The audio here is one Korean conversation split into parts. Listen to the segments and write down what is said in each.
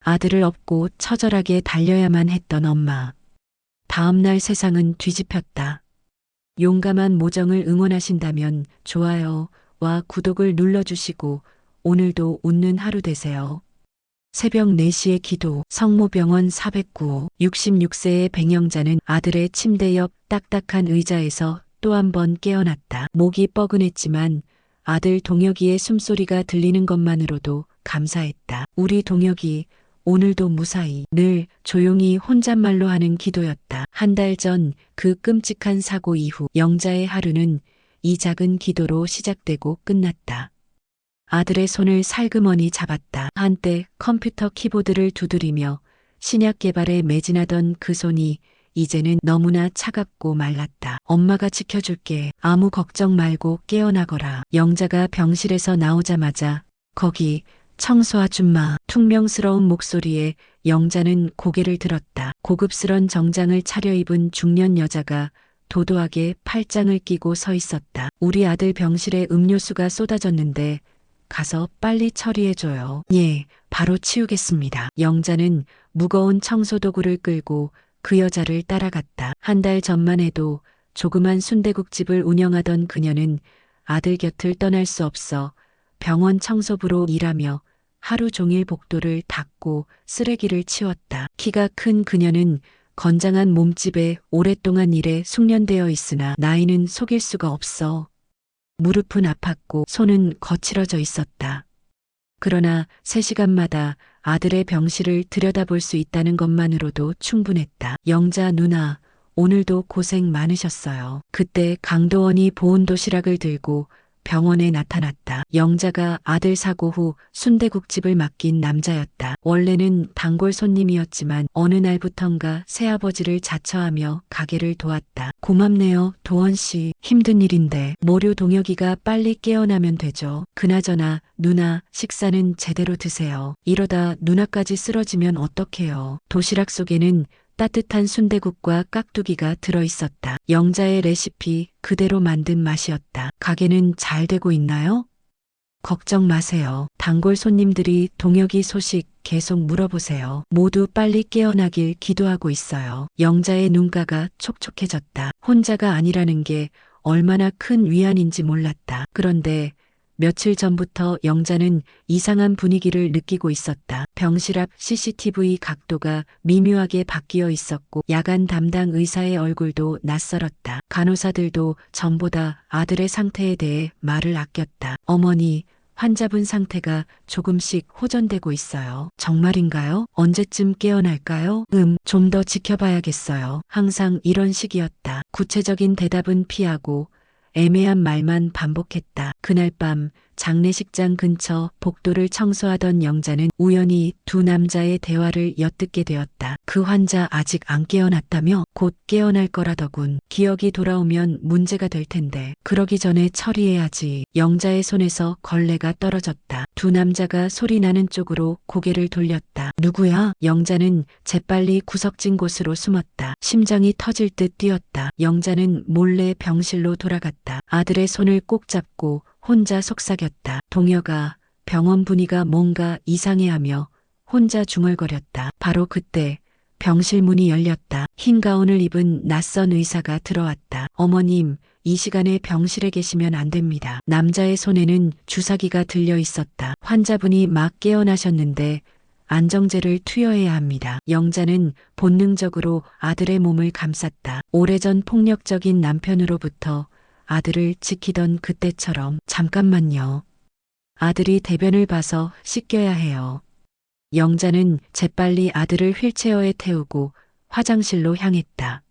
아들을 업고 처절하게 달려야만 했던 엄마. 다음날 세상은 뒤집혔다. 용감한 모정을 응원하신다면 좋아요와 구독을 눌러주시고 오늘도 웃는 하루 되세요. 새벽 4시에 기도. 성모병원 409호 66세의 백영자는 아들의 침대 옆 딱딱한 의자에서 또 한 번 깨어났다. 목이 뻐근했지만 아들 동혁이의 숨소리가 들리는 것만으로도 감사했다. 우리 동혁이 오늘도 무사히. 늘 조용히 혼잣말로 하는 기도였다. 한 달 전 그 끔찍한 사고 이후 영자의 하루는 이 작은 기도로 시작되고 끝났다. 아들의 손을 살그머니 잡았다. 한때 컴퓨터 키보드를 두드리며 신약 개발에 매진하던 그 손이 이제는 너무나 차갑고 말랐다. 엄마가 지켜줄게. 아무 걱정 말고 깨어나거라. 영자가 병실에서 나오자마자 거기 청소 아줌마. 퉁명스러운 목소리에 영자는 고개를 들었다. 고급스런 정장을 차려입은 중년 여자가 도도하게 팔짱을 끼고 서 있었다. 우리 아들 병실에 음료수가 쏟아졌는데 가서 빨리 처리해줘요. 예, 바로 치우겠습니다. 영자는 무거운 청소도구를 끌고 그 여자를 따라갔다. 한 달 전만 해도 조그만 순대국집을 운영하던 그녀는 아들 곁을 떠날 수 없어 병원 청소부로 일하며 하루 종일 복도를 닦고 쓰레기를 치웠다. 키가 큰 그녀는 건장한 몸집에 오랫동안 일에 숙련되어 있으나 나이는 속일 수가 없어. 무릎은 아팠고 손은 거칠어져 있었다. 그러나 3시간마다 아들의 병실을 들여다볼 수 있다는 것만으로도 충분했다. 영자 누나, 오늘도 고생 많으셨어요. 그때 강도원이 보온 도시락을 들고 병원에 나타났다. 영자가 아들 사고 후 순대국집을 맡긴 남자였다. 원래는 단골 손님이었지만 어느 날부턴가 새아버지를 자처하며 가게를 도왔다. 고맙네요, 도원 씨. 힘든 일인데 모류 동혁이가 빨리 깨어나면 되죠. 그나저나 누나 식사는 제대로 드세요. 이러다 누나까지 쓰러지면 어떡해요. 도시락 속에는 따뜻한 순대국과 깍두기가 들어있었다. 영자의 레시피 그대로 만든 맛이었다. 가게는 잘 되고 있나요? 걱정 마세요. 단골 손님들이 동혁이 소식 계속 물어보세요. 모두 빨리 깨어나길 기도하고 있어요. 영자의 눈가가 촉촉해졌다. 혼자가 아니라는 게 얼마나 큰 위안인지 몰랐다. 그런데 며칠 전부터 영자는 이상한 분위기를 느끼고 있었다. 병실 앞 CCTV 각도가 미묘하게 바뀌어 있었고 야간 담당 의사의 얼굴도 낯설었다. 간호사들도 전보다 아들의 상태에 대해 말을 아꼈다. 어머니, 환자분 상태가 조금씩 호전되고 있어요. 정말인가요? 언제쯤 깨어날까요? 좀 더 지켜봐야겠어요. 항상 이런 식이었다. 구체적인 대답은 피하고 애매한 말만 반복했다. 그날 밤 장례식장 근처 복도를 청소하던 영자는 우연히 두 남자의 대화를 엿듣게 되었다. 그 환자 아직 안 깨어났다며? 곧 깨어날 거라더군. 기억이 돌아오면 문제가 될 텐데 그러기 전에 처리해야지. 영자의 손에서 걸레가 떨어졌다. 두 남자가 소리 나는 쪽으로 고개를 돌렸다. 누구야? 영자는 재빨리 구석진 곳으로 숨었다. 심장이 터질 듯 뛰었다. 영자는 몰래 병실로 돌아갔다. 아들의 손을 꼭 잡고 혼자 속삭였다. 동혁아, 병원 분위기가 뭔가 이상해하며 혼자 중얼거렸다. 바로 그때 병실 문이 열렸다. 흰 가운을 입은 낯선 의사가 들어왔다. 어머님, 이 시간에 병실에 계시면 안 됩니다. 남자의 손에는 주사기가 들려 있었다. 환자분이 막 깨어나셨는데 안정제를 투여해야 합니다. 영자는 본능적으로 아들의 몸을 감쌌다. 오래전 폭력적인 남편으로부터 아들을 지키던 그때처럼. 잠깐만요. 아들이 대변을 봐서 씻겨야 해요. 영자는 재빨리 아들을 휠체어에 태우고 화장실로 향했다.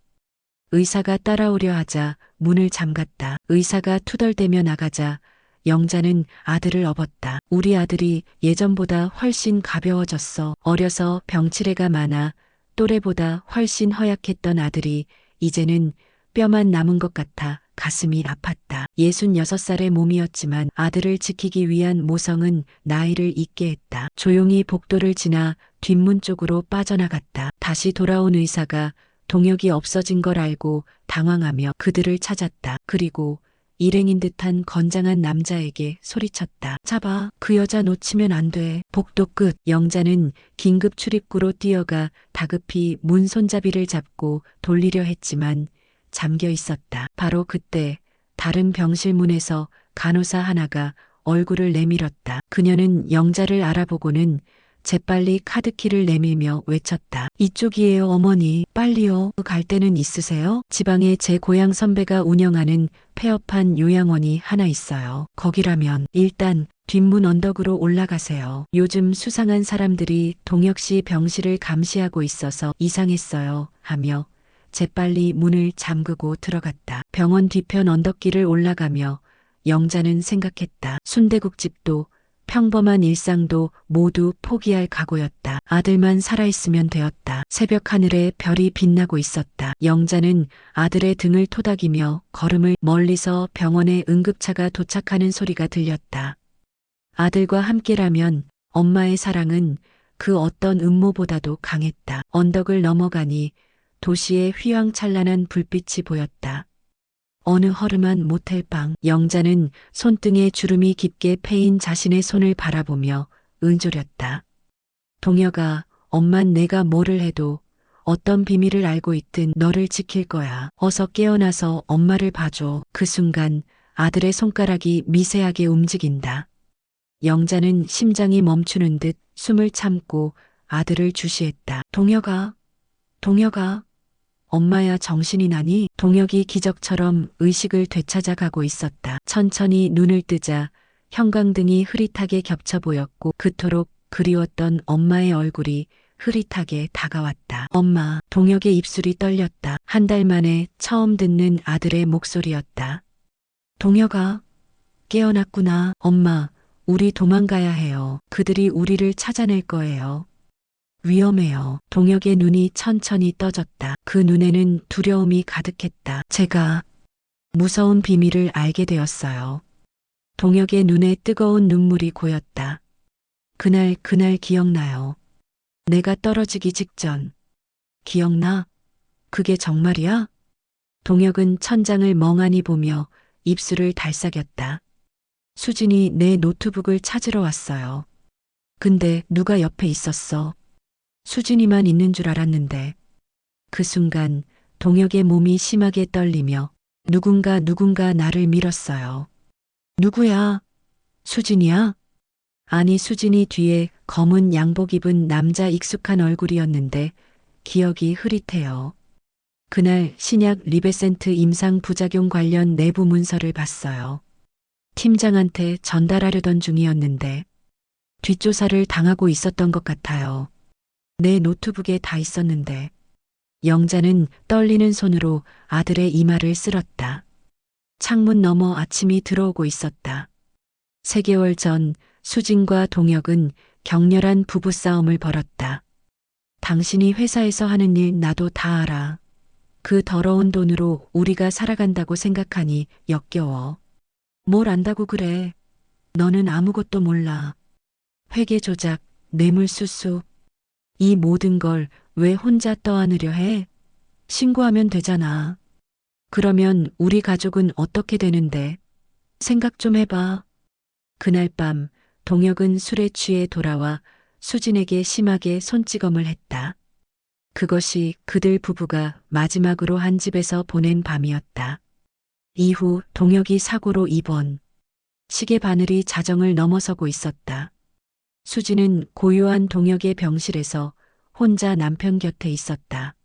의사가 따라오려 하자 문을 잠갔다. 의사가 투덜대며 나가자 영자는 아들을 업었다. 우리 아들이 예전보다 훨씬 가벼워졌어. 어려서 병치레가 많아 또래보다 훨씬 허약했던 아들이 이제는 뼈만 남은 것 같아 가슴이 아팠다. 66살의 몸이었지만 아들을 지키기 위한 모성은 나이를 잊게 했다. 조용히 복도를 지나 뒷문 쪽으로 빠져나갔다. 다시 돌아온 의사가 동혁이 없어진 걸 알고 당황하며 그들을 찾았다. 그리고 일행인 듯한 건장한 남자에게 소리쳤다. 잡아. 그 여자 놓치면 안 돼. 복도 끝. 영자는 긴급 출입구로 뛰어가 다급히 문 손잡이를 잡고 돌리려 했지만 잠겨 있었다. 바로 그때 다른 병실 문에서 간호사 하나가 얼굴을 내밀었다. 그녀는 영자를 알아보고는 재빨리 카드키를 내밀며 외쳤다. 이쪽이에요, 어머니. 빨리요. 갈 데는 있으세요? 지방에 제 고향 선배가 운영하는 폐업한 요양원이 하나 있어요. 거기라면 일단 뒷문 언덕으로 올라가세요. 요즘 수상한 사람들이 동혁씨 병실을 감시하고 있어서 이상했어요. 하며 재빨리 문을 잠그고 들어갔다. 병원 뒤편 언덕길을 올라가며 영자는 생각했다. 순대국집도 평범한 일상도 모두 포기할 각오였다. 아들만 살아있으면 되었다. 새벽 하늘에 별이 빛나고 있었다. 영자는 아들의 등을 토닥이며 걸음을 멀리서 병원에 응급차가 도착하는 소리가 들렸다. 아들과 함께라면 엄마의 사랑은 그 어떤 음모보다도 강했다. 언덕을 넘어가니 도시의 휘황찬란한 불빛이 보였다. 어느 허름한 모텔방. 영자는 손등에 주름이 깊게 패인 자신의 손을 바라보며 은조렸다. 동혁아, 엄만 내가 뭐를 해도 어떤 비밀을 알고 있든 너를 지킬 거야. 어서 깨어나서 엄마를 봐줘. 그 순간 아들의 손가락이 미세하게 움직인다. 영자는 심장이 멈추는 듯 숨을 참고 아들을 주시했다. 동혁아, 동혁아. 엄마야 정신이 나니? 동혁이 기적처럼 의식을 되찾아가고 있었다. 천천히 눈을 뜨자 형광등이 흐릿하게 겹쳐 보였고 그토록 그리웠던 엄마의 얼굴이 흐릿하게 다가왔다. 엄마. 동혁의 입술이 떨렸다. 한 달 만에 처음 듣는 아들의 목소리였다. 동혁아, 깨어났구나. 엄마, 우리 도망가야 해요. 그들이 우리를 찾아낼 거예요. 위험해요. 동혁의 눈이 천천히 떠졌다. 그 눈에는 두려움이 가득했다. 제가 무서운 비밀을 알게 되었어요. 동혁의 눈에 뜨거운 눈물이 고였다. 그날 기억나요. 내가 떨어지기 직전. 기억나? 그게 정말이야? 동혁은 천장을 멍하니 보며 입술을 달싹였다. 수진이 내 노트북을 찾으러 왔어요. 근데 누가 옆에 있었어? 수진이만 있는 줄 알았는데. 그 순간 동혁의 몸이 심하게 떨리며 누군가 나를 밀었어요. 누구야? 수진이야? 아니, 수진이 뒤에 검은 양복 입은 남자 익숙한 얼굴이었는데 기억이 흐릿해요. 그날 신약 리베센트 임상 부작용 관련 내부 문서를 봤어요. 팀장한테 전달하려던 중이었는데 뒷조사를 당하고 있었던 것 같아요. 내 노트북에 다 있었는데. 영자는 떨리는 손으로 아들의 이마를 쓸었다. 창문 너머 아침이 들어오고 있었다. 3개월 전 수진과 동혁은 격렬한 부부싸움을 벌였다. 당신이 회사에서 하는 일 나도 다 알아. 그 더러운 돈으로 우리가 살아간다고 생각하니 역겨워. 뭘 안다고 그래. 너는 아무것도 몰라. 회계 조작, 뇌물수수. 이 모든 걸 왜 혼자 떠안으려 해? 신고하면 되잖아. 그러면 우리 가족은 어떻게 되는데? 생각 좀 해봐. 그날 밤 동혁은 술에 취해 돌아와 수진에게 심하게 손찌검을 했다. 그것이 그들 부부가 마지막으로 한 집에서 보낸 밤이었다. 이후 동혁이 사고로 입원. 시계 바늘이 자정을 넘어서고 있었다. 수진은 고요한 동혁의 병실에서 혼자 남편 곁에 있었다.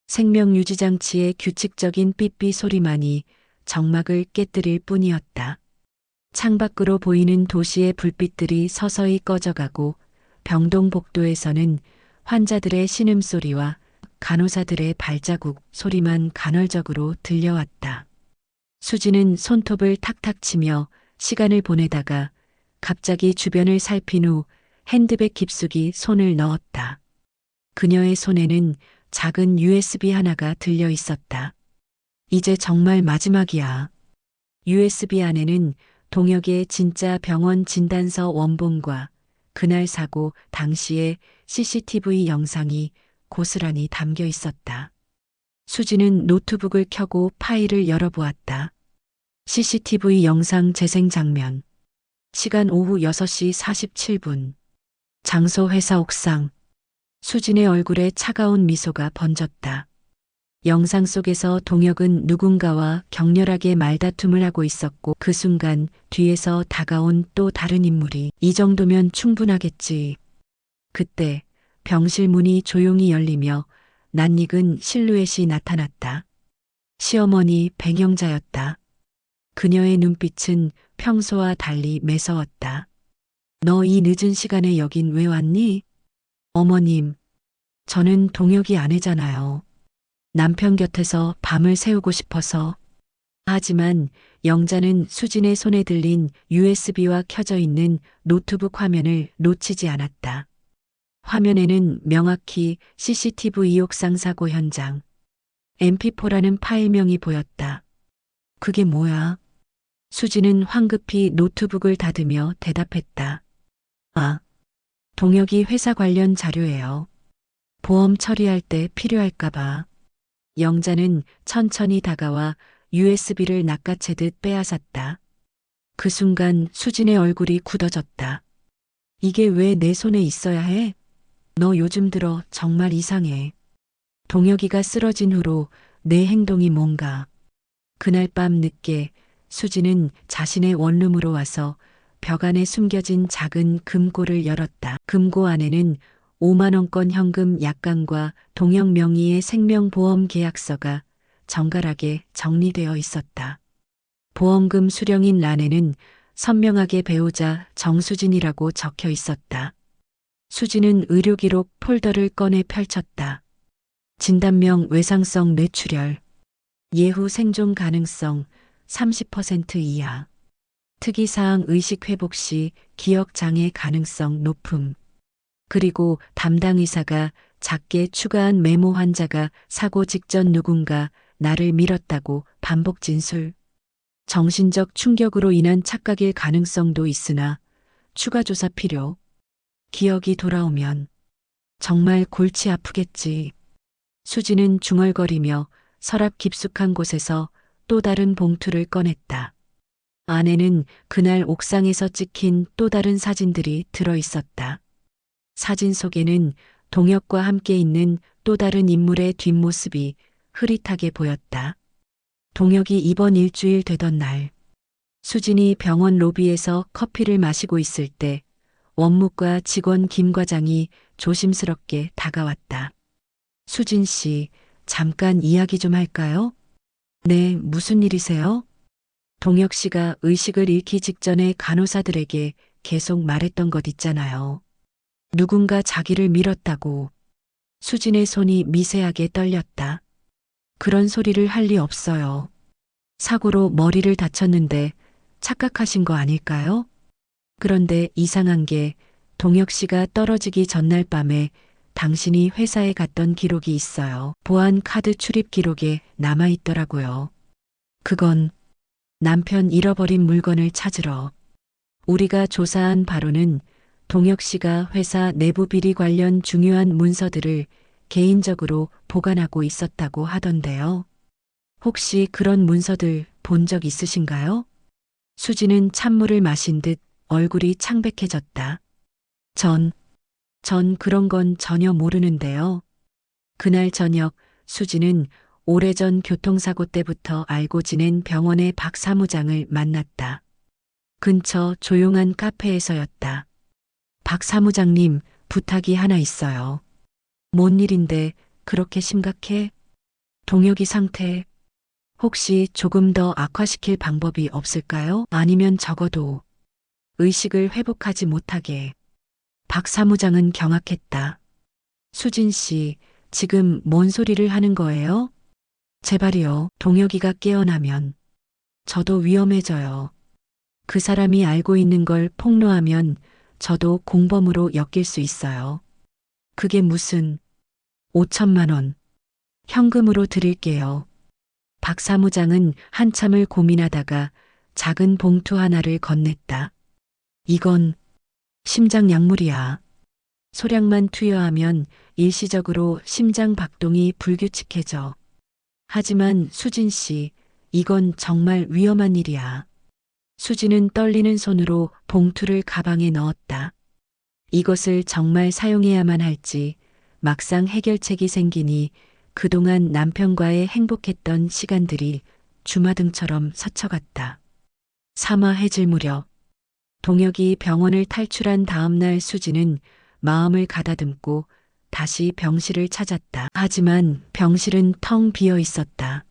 생명유지장치의 규칙적인 삐삐 소리만이 정막을 깨뜨릴 뿐이었다. 창밖으로 보이는 도시의 불빛들이 서서히 꺼져가고 병동복도에서는 환자들의 신음소리와 간호사들의 발자국 소리만 간헐적으로 들려왔다. 수진은 손톱을 탁탁 치며 시간을 보내다가 갑자기 주변을 살핀 후 핸드백 깊숙이 손을 넣었다. 그녀의 손에는 작은 USB 하나가 들려 있었다. 이제 정말 마지막이야. USB 안에는 동혁의 진짜 병원 진단서 원본과 그날 사고 당시의 CCTV 영상이 고스란히 담겨 있었다. 수진은 노트북을 켜고 파일을 열어보았다. CCTV 영상 재생 장면. 시간 오후 6시 47분. 장소 회사 옥상. 수진의 얼굴에 차가운 미소가 번졌다. 영상 속에서 동혁은 누군가와 격렬하게 말다툼을 하고 있었고 그 순간 뒤에서 다가온 또 다른 인물이 이 정도면 충분하겠지. 그때 병실 문이 조용히 열리며 낯익은 실루엣이 나타났다. 시어머니 백영자였다. 그녀의 눈빛은 평소와 달리 매서웠다. 너 이 늦은 시간에 여긴 왜 왔니? 어머님, 저는 동혁이 아내잖아요. 남편 곁에서 밤을 새우고 싶어서. 하지만 영자는 수진의 손에 들린 USB와 켜져 있는 노트북 화면을 놓치지 않았다. 화면에는 명확히 CCTV 옥상 사고 현장, MP4라는 파일명이 보였다. 그게 뭐야? 수진은 황급히 노트북을 닫으며 대답했다. 아, 동혁이 회사 관련 자료예요. 보험 처리할 때 필요할까봐. 영자는 천천히 다가와 USB를 낚아채듯 빼앗았다. 그 순간 수진의 얼굴이 굳어졌다. 이게 왜 내 손에 있어야 해? 너 요즘 들어 정말 이상해. 동혁이가 쓰러진 후로 내 행동이 뭔가. 그날 밤 늦게 수진은 자신의 원룸으로 와서 벽 안에 숨겨진 작은 금고를 열었다. 금고 안에는 5만 원권 현금 약관과 동혁 명의의 생명보험 계약서가 정갈하게 정리되어 있었다. 보험금 수령인 란에는 선명하게 배우자 정수진이라고 적혀 있었다. 수진은 의료기록 폴더를 꺼내 펼쳤다. 진단명 외상성 뇌출혈, 예후 생존 가능성 30% 이하, 특이사항 의식 회복 시 기억 장애 가능성 높음. 그리고 담당 의사가 작게 추가한 메모 환자가 사고 직전 누군가 나를 밀었다고 반복 진술. 정신적 충격으로 인한 착각일 가능성도 있으나 추가 조사 필요. 기억이 돌아오면 정말 골치 아프겠지. 수지는 중얼거리며 서랍 깊숙한 곳에서 또 다른 봉투를 꺼냈다. 안에는 그날 옥상에서 찍힌 또 다른 사진들이 들어 있었다. 사진 속에는 동혁과 함께 있는 또 다른 인물의 뒷모습이 흐릿하게 보였다. 동혁이 입원 일주일 되던 날, 수진이 병원 로비에서 커피를 마시고 있을 때 원무과 직원 김 과장이 조심스럽게 다가왔다. 수진 씨, 잠깐 이야기 좀 할까요? 네, 무슨 일이세요? 동혁 씨가 의식을 잃기 직전에 간호사들에게 계속 말했던 것 있잖아요. 누군가 자기를 밀었다고. 수진의 손이 미세하게 떨렸다. 그런 소리를 할 리 없어요. 사고로 머리를 다쳤는데 착각하신 거 아닐까요? 그런데 이상한 게 동혁 씨가 떨어지기 전날 밤에 당신이 회사에 갔던 기록이 있어요. 보안 카드 출입 기록에 남아 있더라고요. 그건 남편 잃어버린 물건을 찾으러. 우리가 조사한 바로는 동혁 씨가 회사 내부 비리 관련 중요한 문서들을 개인적으로 보관하고 있었다고 하던데요. 혹시 그런 문서들 본 적 있으신가요? 수지는 찬물을 마신 듯 얼굴이 창백해졌다. 전 그런 건 전혀 모르는데요. 그날 저녁 수지는 오래전 교통사고 때부터 알고 지낸 병원의 박 사무장을 만났다. 근처 조용한 카페에서였다. 박 사무장님, 부탁이 하나 있어요. 뭔 일인데 그렇게 심각해? 동혁이 상태 혹시 조금 더 악화시킬 방법이 없을까요? 아니면 적어도 의식을 회복하지 못하게. 박 사무장은 경악했다. 수진 씨, 지금 뭔 소리를 하는 거예요? 제발이요. 동혁이가 깨어나면 저도 위험해져요. 그 사람이 알고 있는 걸 폭로하면 저도 공범으로 엮일 수 있어요. 그게 무슨 5천만 원. 현금으로 드릴게요. 박 사무장은 한참을 고민하다가 작은 봉투 하나를 건넸다. 이건 심장 약물이야. 소량만 투여하면 일시적으로 심장 박동이 불규칙해져. 하지만 수진 씨, 이건 정말 위험한 일이야. 수지는 떨리는 손으로 봉투를 가방에 넣었다. 이것을 정말 사용해야만 할지 막상 해결책이 생기니 그동안 남편과의 행복했던 시간들이 주마등처럼 스쳐갔다. 사마해질 무렵 동혁이 병원을 탈출한 다음 날 수지는 마음을 가다듬고 다시 병실을 찾았다. 하지만 병실은 텅 비어 있었다.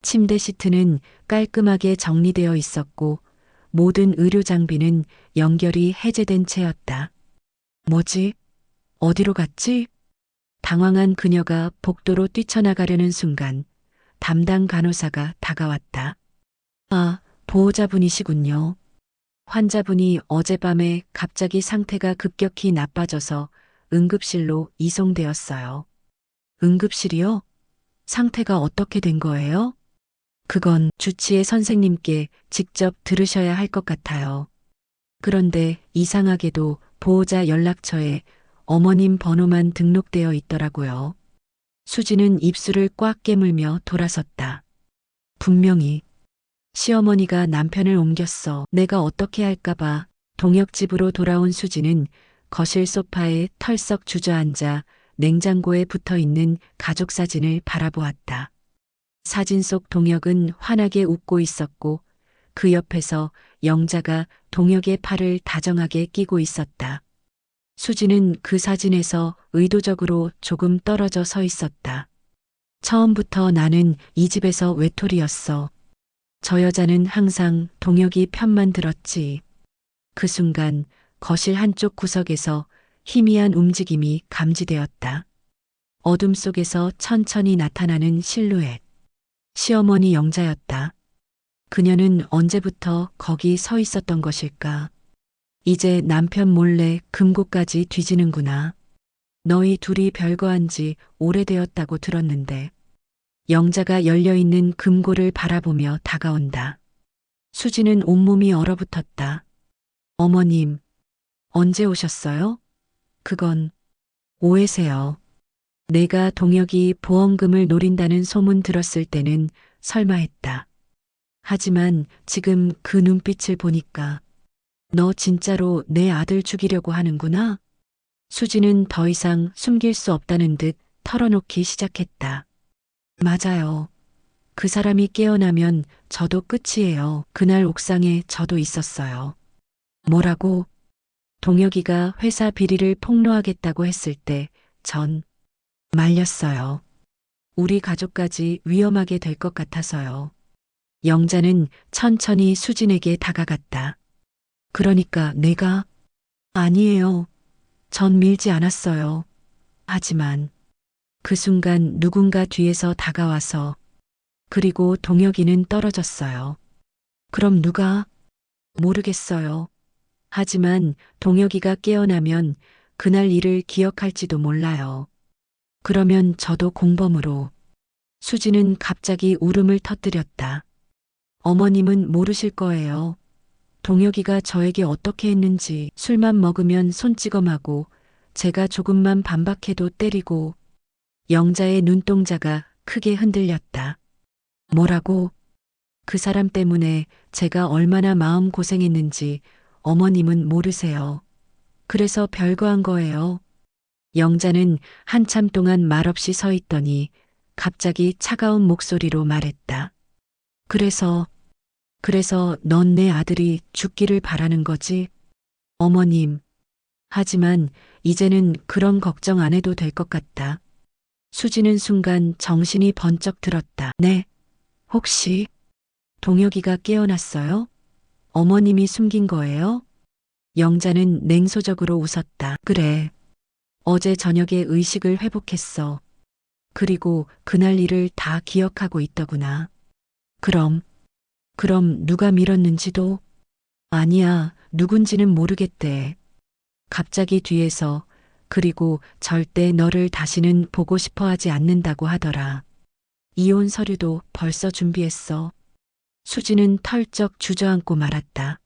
침대 시트는 깔끔하게 정리되어 있었고 모든 의료 장비는 연결이 해제된 채였다. 뭐지? 어디로 갔지? 당황한 그녀가 복도로 뛰쳐나가려는 순간 담당 간호사가 다가왔다. 아, 보호자분이시군요. 환자분이 어젯밤에 갑자기 상태가 급격히 나빠져서 응급실로 이송되었어요. 응급실이요? 상태가 어떻게 된 거예요? 그건 주치의 선생님께 직접 들으셔야 할 것 같아요. 그런데 이상하게도 보호자 연락처에 어머님 번호만 등록되어 있더라고요. 수지는 입술을 꽉 깨물며 돌아섰다. 분명히 시어머니가 남편을 옮겼어. 내가 어떻게 할까봐. 동혁 집으로 돌아온 수지는 거실 소파에 털썩 주저앉아 냉장고에 붙어 있는 가족 사진을 바라보았다. 사진 속 동혁은 환하게 웃고 있었고 그 옆에서 영자가 동혁의 팔을 다정하게 끼고 있었다. 수지는 그 사진에서 의도적으로 조금 떨어져 서 있었다. 처음부터 나는 이 집에서 외톨이였어. 저 여자는 항상 동혁이 편만 들었지. 그 순간 거실 한쪽 구석에서 희미한 움직임이 감지되었다. 어둠 속에서 천천히 나타나는 실루엣. 시어머니 영자였다. 그녀는 언제부터 거기 서 있었던 것일까? 이제 남편 몰래 금고까지 뒤지는구나. 너희 둘이 별거한 지 오래되었다고 들었는데. 영자가 열려있는 금고를 바라보며 다가온다. 수지는 온몸이 얼어붙었다. 어머님, 언제 오셨어요? 그건 오해세요. 내가 동혁이 보험금을 노린다는 소문 들었을 때는 설마 했다. 하지만 지금 그 눈빛을 보니까 너 진짜로 내 아들 죽이려고 하는구나? 수지는 더 이상 숨길 수 없다는 듯 털어놓기 시작했다. 맞아요. 그 사람이 깨어나면 저도 끝이에요. 그날 옥상에 저도 있었어요. 뭐라고? 동혁이가 회사 비리를 폭로하겠다고 했을 때 전 말렸어요. 우리 가족까지 위험하게 될 것 같아서요. 영자는 천천히 수진에게 다가갔다. 그러니까 내가 아니에요. 전 밀지 않았어요. 하지만 그 순간 누군가 뒤에서 다가와서 그리고 동혁이는 떨어졌어요. 그럼 누가? 모르겠어요. 하지만 동혁이가 깨어나면 그날 일을 기억할지도 몰라요. 그러면 저도 공범으로. 수지는 갑자기 울음을 터뜨렸다. 어머님은 모르실 거예요. 동혁이가 저에게 어떻게 했는지. 술만 먹으면 손찌검하고 제가 조금만 반박해도 때리고. 영자의 눈동자가 크게 흔들렸다. 뭐라고? 그 사람 때문에 제가 얼마나 마음 고생했는지 어머님은 모르세요. 그래서 별거한 거예요. 영자는 한참 동안 말없이 서 있더니 갑자기 차가운 목소리로 말했다. 그래서 넌 내 아들이 죽기를 바라는 거지? 어머님. 하지만 이제는 그런 걱정 안 해도 될 것 같다. 수지는 순간 정신이 번쩍 들었다. 네? 혹시 동혁이가 깨어났어요? 어머님이 숨긴 거예요? 영자는 냉소적으로 웃었다. 그래. 어제 저녁에 의식을 회복했어. 그리고 그날 일을 다 기억하고 있더구나. 그럼 누가 밀었는지도? 아니야, 누군지는 모르겠대. 갑자기 뒤에서 그리고 절대 너를 다시는 보고 싶어 하지 않는다고 하더라. 이혼 서류도 벌써 준비했어. 수지는 털쩍 주저앉고 말았다.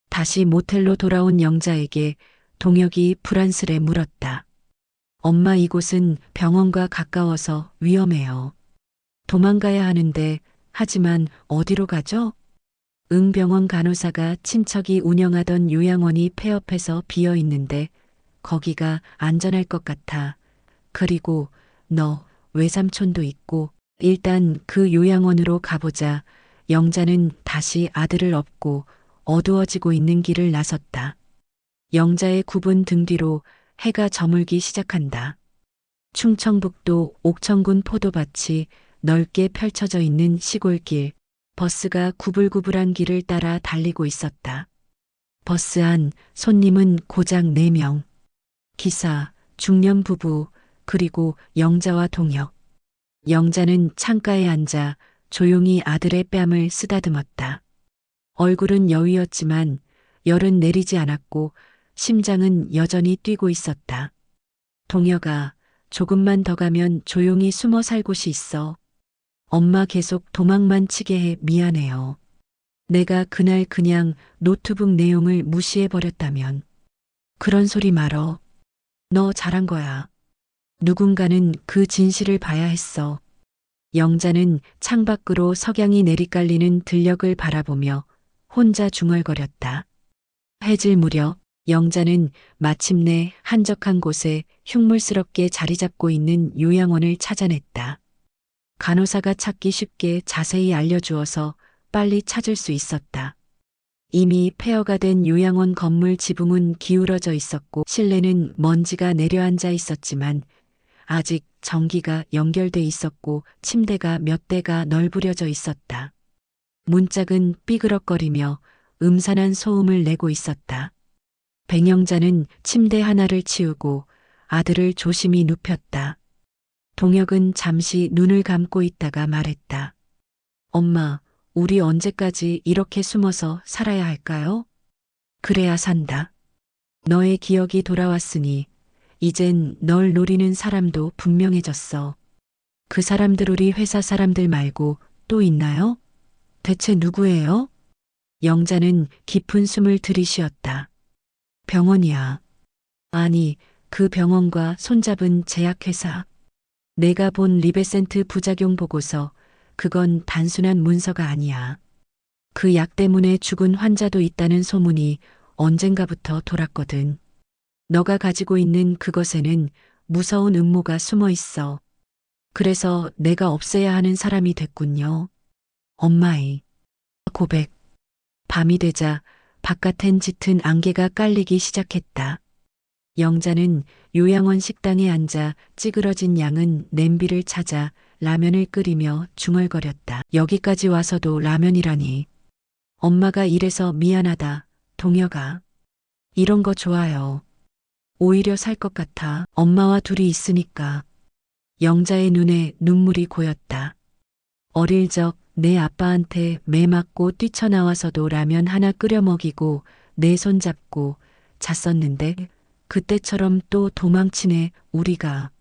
다시 모텔로 돌아온 영자에게 동혁이 불안스레 물었다. 엄마, 이곳은 병원과 가까워서 위험해요. 도망가야 하는데 하지만 어디로 가죠? 응병원 간호사가 친척이 운영하던 요양원이 폐업해서 비어 있는데 거기가 안전할 것 같아. 그리고 너 외삼촌도 있고 일단 그 요양원으로 가보자. 영자는 다시 아들을 업고 어두워지고 있는 길을 나섰다. 영자의 굽은 등 뒤로 해가 저물기 시작한다. 충청북도 옥천군 포도밭이 넓게 펼쳐져 있는 시골길, 버스가 구불구불한 길을 따라 달리고 있었다. 버스 안 손님은 고작 4명. 기사, 중년 부부, 그리고 영자와 동혁. 영자는 창가에 앉아 조용히 아들의 뺨을 쓰다듬었다. 얼굴은 여위었지만 열은 내리지 않았고 심장은 여전히 뛰고 있었다. 동혁아, 조금만 더 가면 조용히 숨어 살 곳이 있어. 엄마 계속 도망만 치게 해 미안해요. 내가 그날 그냥 노트북 내용을 무시해버렸다면. 그런 소리 말어. 너 잘한 거야. 누군가는 그 진실을 봐야 했어. 영자는 창밖으로 석양이 내리깔리는 들녘을 바라보며 혼자 중얼거렸다. 해질 무렵 영자는 마침내 한적한 곳에 흉물스럽게 자리 잡고 있는 요양원을 찾아냈다. 간호사가 찾기 쉽게 자세히 알려주어서 빨리 찾을 수 있었다. 이미 폐허가 된 요양원 건물 지붕은 기울어져 있었고 실내는 먼지가 내려앉아 있었지만 아직 전기가 연결돼 있었고 침대가 몇 대가 널브려져 있었다. 문짝은 삐그럭거리며 음산한 소음을 내고 있었다. 백영자는 침대 하나를 치우고 아들을 조심히 눕혔다. 동혁은 잠시 눈을 감고 있다가 말했다. 엄마, 우리 언제까지 이렇게 숨어서 살아야 할까요? 그래야 산다. 너의 기억이 돌아왔으니 이젠 널 노리는 사람도 분명해졌어. 그 사람들 우리 회사 사람들 말고 또 있나요? 대체 누구예요? 영자는 깊은 숨을 들이쉬었다. 병원이야. 아니, 그 병원과 손잡은 제약회사. 내가 본 리베센트 부작용 보고서 그건 단순한 문서가 아니야. 그 약 때문에 죽은 환자도 있다는 소문이 언젠가부터 돌았거든. 너가 가지고 있는 그것에는 무서운 음모가 숨어 있어. 그래서 내가 없애야 하는 사람이 됐군요. 엄마의 고백. 밤이 되자 바깥엔 짙은 안개가 깔리기 시작했다. 영자는 요양원 식당에 앉아 찌그러진 양은 냄비를 찾아 라면을 끓이며 중얼거렸다. 여기까지 와서도 라면이라니. 엄마가 이래서 미안하다, 동혁아. 이런 거 좋아요. 오히려 살 것 같아. 엄마와 둘이 있으니까. 영자의 눈에 눈물이 고였다. 어릴 적 내 아빠한테 매 맞고 뛰쳐나와서도 라면 하나 끓여 먹이고 내 손 잡고 잤었는데 그때처럼 또 도망치네 우리가.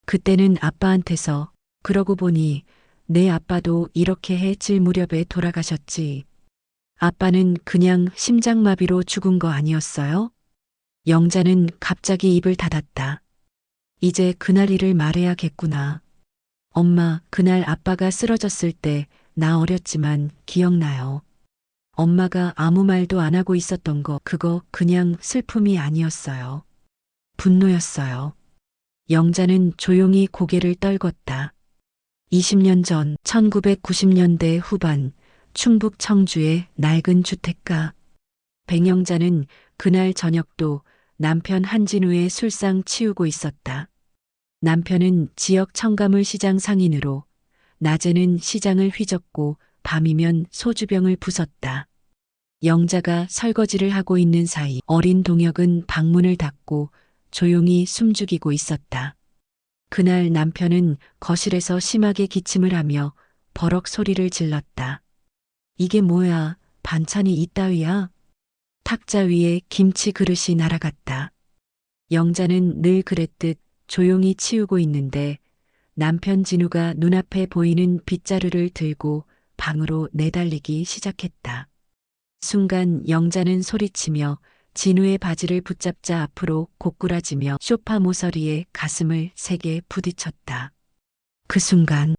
그때는 아빠한테서 그러고 보니 내 아빠도 이렇게 해질 무렵에 돌아가셨지. 아빠는 그냥 심장마비로 죽은 거 아니었어요? 영자는 갑자기 입을 닫았다. 이제 그날 일을 말해야겠구나. 엄마, 그날 아빠가 쓰러졌을 때 나 어렸지만 기억나요. 엄마가 아무 말도 안 하고 있었던 거 그거 그냥 슬픔이 아니었어요. 분노였어요. 영자는 조용히 고개를 떨궜다. 20년 전 1990년대 후반 충북 청주의 낡은 주택가. 백영자는 그날 저녁도 남편 한진우의 술상 치우고 있었다. 남편은 지역 첨가물 시장 상인으로 낮에는 시장을 휘젓고 밤이면 소주병을 부쉈다. 영자가 설거지를 하고 있는 사이 어린 동혁은 방문을 닫고 조용히 숨죽이고 있었다. 그날 남편은 거실에서 심하게 기침을 하며 버럭 소리를 질렀다. 이게 뭐야, 반찬이 이따위야? 탁자 위에 김치 그릇이 날아갔다. 영자는 늘 그랬듯 조용히 치우고 있는데 남편 진우가 눈앞에 보이는 빗자루를 들고 방으로 내달리기 시작했다. 순간 영자는 소리치며 진우의 바지를 붙잡자 앞으로 고꾸라지며 소파 모서리에 가슴을 세게 부딪혔다. 그 순간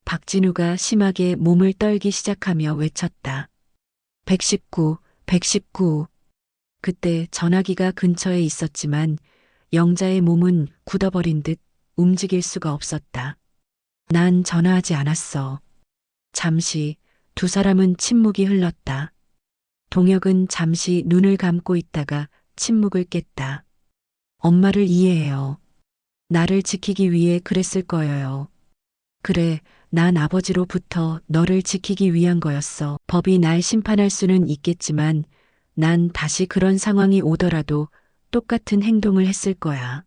박진우가 심하게 몸을 떨기 시작하며 외쳤다. 119, 119. 그때 전화기가 근처에 있었지만 영자의 몸은 굳어버린 듯 움직일 수가 없었다. 난 전화하지 않았어. 잠시 두 사람은 침묵이 흘렀다. 동혁은 잠시 눈을 감고 있다가 침묵을 깼다. 엄마를 이해해요. 나를 지키기 위해 그랬을 거예요. 그래, 난 아버지로부터 너를 지키기 위한 거였어. 법이 날 심판할 수는 있겠지만 난 다시 그런 상황이 오더라도 똑같은 행동을 했을 거야.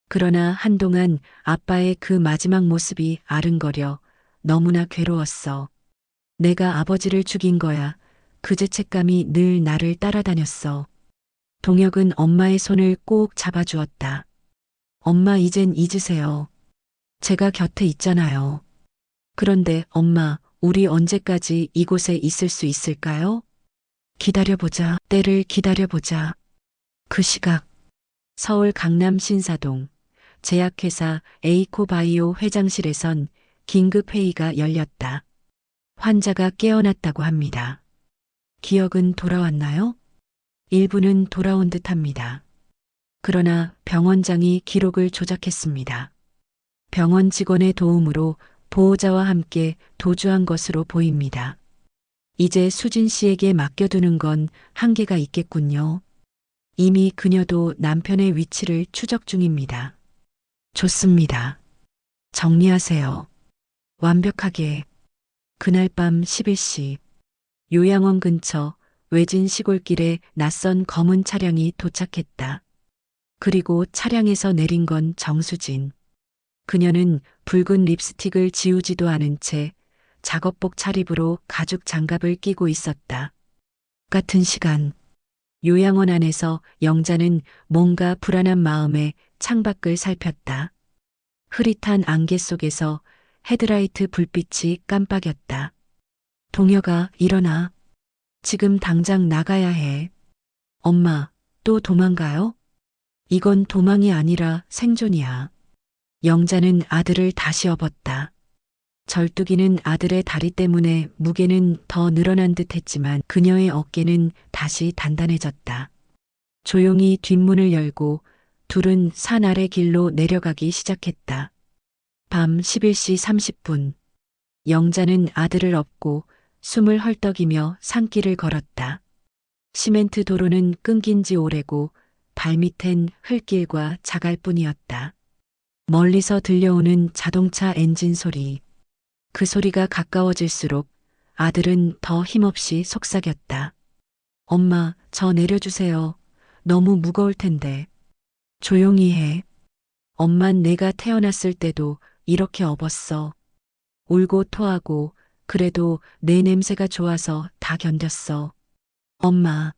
그러나 한동안 아빠의 그 마지막 모습이 아른거려 너무나 괴로웠어. 내가 아버지를 죽인 거야. 그 죄책감이 늘 나를 따라다녔어. 동혁은 엄마의 손을 꼭 잡아주었다. 엄마 이젠 잊으세요. 제가 곁에 있잖아요. 그런데 엄마, 우리 언제까지 이곳에 있을 수 있을까요? 기다려보자. 때를 기다려보자. 그 시각, 서울 강남 신사동 제약회사 에이코바이오 회장실에선 긴급회의가 열렸다. 환자가 깨어났다고 합니다. 기억은 돌아왔나요? 일부는 돌아온 듯합니다. 그러나 병원장이 기록을 조작했습니다. 병원 직원의 도움으로 보호자와 함께 도주한 것으로 보입니다. 이제 수진 씨에게 맡겨두는 건 한계가 있겠군요. 이미 그녀도 남편의 위치를 추적 중입니다. 좋습니다. 정리하세요. 완벽하게. 그날 밤 11시 요양원 근처 외진 시골길에 낯선 검은 차량이 도착했다. 그리고 차량에서 내린 건 정수진. 그녀는 붉은 립스틱을 지우지도 않은 채 작업복 차림으로 가죽 장갑을 끼고 있었다. 같은 시간 요양원 안에서 영자는 뭔가 불안한 마음에 창밖을 살폈다. 흐릿한 안개 속에서 헤드라이트 불빛이 깜빡였다. 동혁아, 일어나. 지금 당장 나가야 해. 엄마, 또 도망가요? 이건 도망이 아니라 생존이야. 영자는 아들을 다시 업었다. 절뚝이는 아들의 다리 때문에 무게는 더 늘어난 듯 했지만 그녀의 어깨는 다시 단단해졌다. 조용히 뒷문을 열고 둘은 산 아래 길로 내려가기 시작했다. 밤 11시 30분. 영자는 아들을 업고 숨을 헐떡이며 산길을 걸었다. 시멘트 도로는 끊긴 지 오래고 발밑엔 흙길과 자갈뿐이었다. 멀리서 들려오는 자동차 엔진 소리. 그 소리가 가까워질수록 아들은 더 힘없이 속삭였다. 엄마, 저 내려주세요. 너무 무거울 텐데. 조용히 해. 엄만 내가 태어났을 때도 이렇게 업었어. 울고 토하고 그래도 내 냄새가 좋아서 다 견뎠어. 엄마,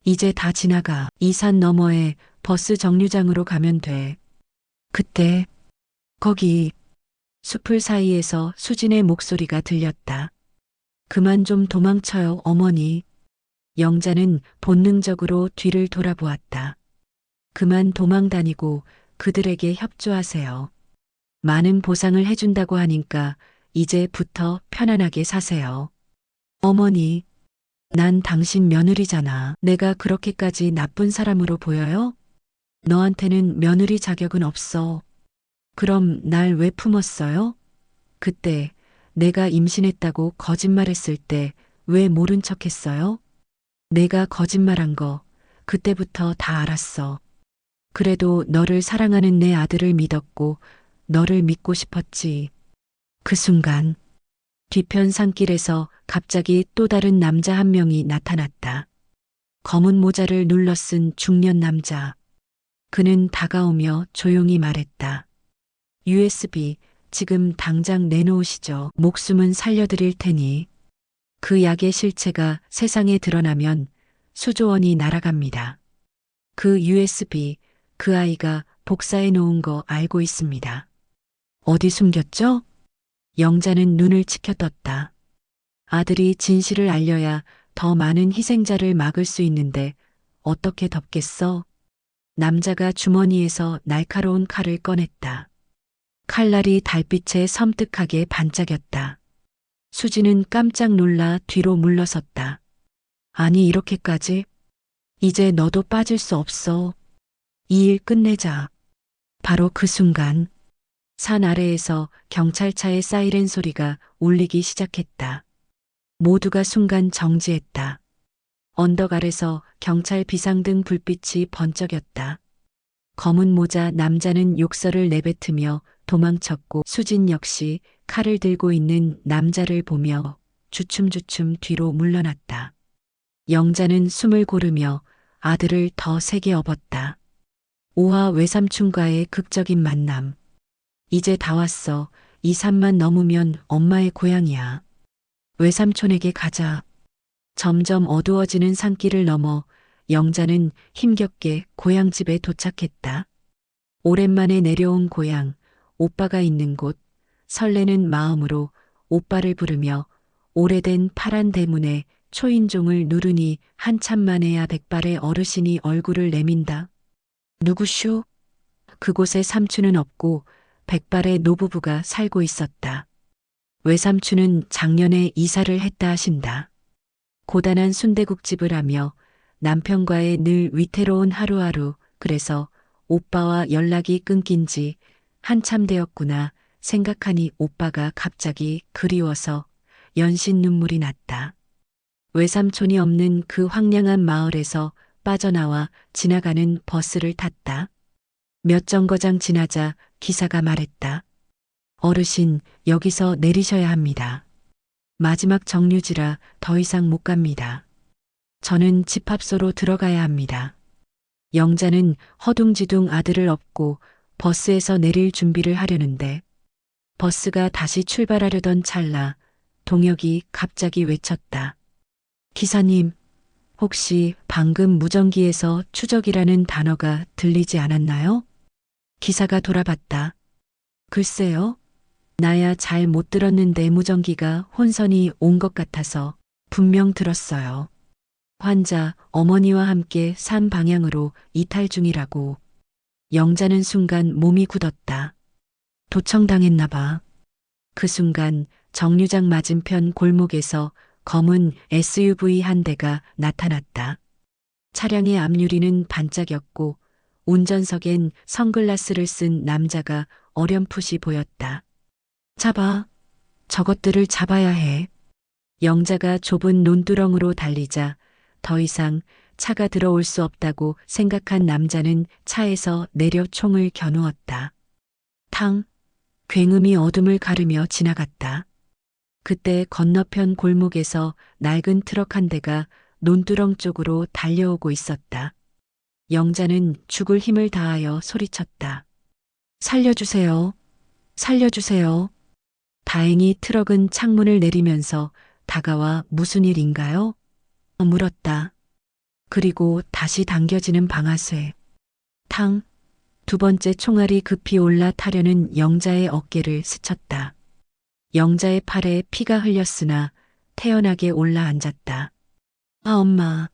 이제 다 지나가. 이 산 너머에 버스 정류장으로 가면 돼. 그때 거기 숲을 사이에서 수진의 목소리가 들렸다. 그만 좀 도망쳐요, 어머니. 영자는 본능적으로 뒤를 돌아보았다. 그만 도망 다니고 그들에게 협조하세요. 많은 보상을 해준다고 하니까 이제부터 편안하게 사세요. 어머니, 난 당신 며느리잖아. 내가 그렇게까지 나쁜 사람으로 보여요? 너한테는 며느리 자격은 없어. 그럼 날 왜 품었어요? 그때 내가 임신했다고 거짓말했을 때 왜 모른 척했어요? 내가 거짓말한 거 그때부터 다 알았어. 그래도 너를 사랑하는 내 아들을 믿었고 너를 믿고 싶었지. 그 순간 뒤편 산길에서 갑자기 또 다른 남자 한 명이 나타났다. 검은 모자를 눌러 쓴 중년 남자. 그는 다가오며 조용히 말했다. USB 지금 당장 내놓으시죠. 목숨은 살려드릴 테니. 그 약의 실체가 세상에 드러나면 수조 원이 날아갑니다. 그 USB 그 아이가 복사해 놓은 거 알고 있습니다. 어디 숨겼죠? 영자는 눈을 치켜떴다. 아들이 진실을 알려야 더 많은 희생자를 막을 수 있는데 어떻게 덮겠어? 남자가 주머니에서 날카로운 칼을 꺼냈다. 칼날이 달빛에 섬뜩하게 반짝였다. 수지는 깜짝 놀라 뒤로 물러섰다. 아니 이렇게까지? 이제 너도 빠질 수 없어. 이 일 끝내자. 바로 그 순간 산 아래에서 경찰차의 사이렌 소리가 울리기 시작했다. 모두가 순간 정지했다. 언덕 아래서 경찰 비상등 불빛이 번쩍였다. 검은 모자 남자는 욕설을 내뱉으며 도망쳤고 수진 역시 칼을 들고 있는 남자를 보며 주춤주춤 뒤로 물러났다. 영자는 숨을 고르며 아들을 더 세게 업었다. 오하 외삼촌과의 극적인 만남. 이제 다 왔어. 이 산만 넘으면 엄마의 고향이야. 외삼촌에게 가자. 점점 어두워지는 산길을 넘어 영자는 힘겹게 고향집에 도착했다. 오랜만에 내려온 고향, 오빠가 있는 곳, 설레는 마음으로 오빠를 부르며 오래된 파란 대문에 초인종을 누르니 한참 만에야 백발의 어르신이 얼굴을 내민다. 누구쇼? 그곳에 삼촌은 없고 백발의 노부부가 살고 있었다. 외삼촌은 작년에 이사를 했다 하신다. 고단한 순대국집을 하며 남편과의 늘 위태로운 하루하루, 그래서 오빠와 연락이 끊긴 지 한참 되었구나 생각하니 오빠가 갑자기 그리워서 연신 눈물이 났다. 외삼촌이 없는 그 황량한 마을에서 빠져나와 지나가는 버스를 탔다. 몇 정거장 지나자 기사가 말했다. 어르신, 여기서 내리셔야 합니다. 마지막 정류지라 더 이상 못 갑니다. 저는 집합소로 들어가야 합니다. 영자는 허둥지둥 아들을 업고 버스에서 내릴 준비를 하려는데 버스가 다시 출발하려던 찰나 동혁이 갑자기 외쳤다. 기사님, 혹시 방금 무전기에서 추적이라는 단어가 들리지 않았나요? 기사가 돌아봤다. 글쎄요. 나야 잘 못 들었는데 무전기가 혼선이 온 것 같아서 분명 들었어요. 환자 어머니와 함께 산 방향으로 이탈 중이라고. 영자는 순간 몸이 굳었다. 도청당했나 봐. 그 순간 정류장 맞은편 골목에서 검은 SUV 한 대가 나타났다. 차량의 앞유리는 반짝였고 운전석엔 선글라스를 쓴 남자가 어렴풋이 보였다. 잡아. 저것들을 잡아야 해. 영자가 좁은 논두렁으로 달리자 더 이상 차가 들어올 수 없다고 생각한 남자는 차에서 내려 총을 겨누었다. 탕. 굉음이 어둠을 가르며 지나갔다. 그때 건너편 골목에서 낡은 트럭 한 대가 논두렁 쪽으로 달려오고 있었다. 영자는 죽을 힘을 다하여 소리쳤다. 살려주세요. 살려주세요. 다행히 트럭은 창문을 내리면서 다가와 무슨 일인가요? 물었다. 그리고 다시 당겨지는 방아쇠. 탕. 두 번째 총알이 급히 올라타려는 영자의 어깨를 스쳤다. 영자의 팔에 피가 흘렸으나 태연하게 올라앉았다. 아, 엄마.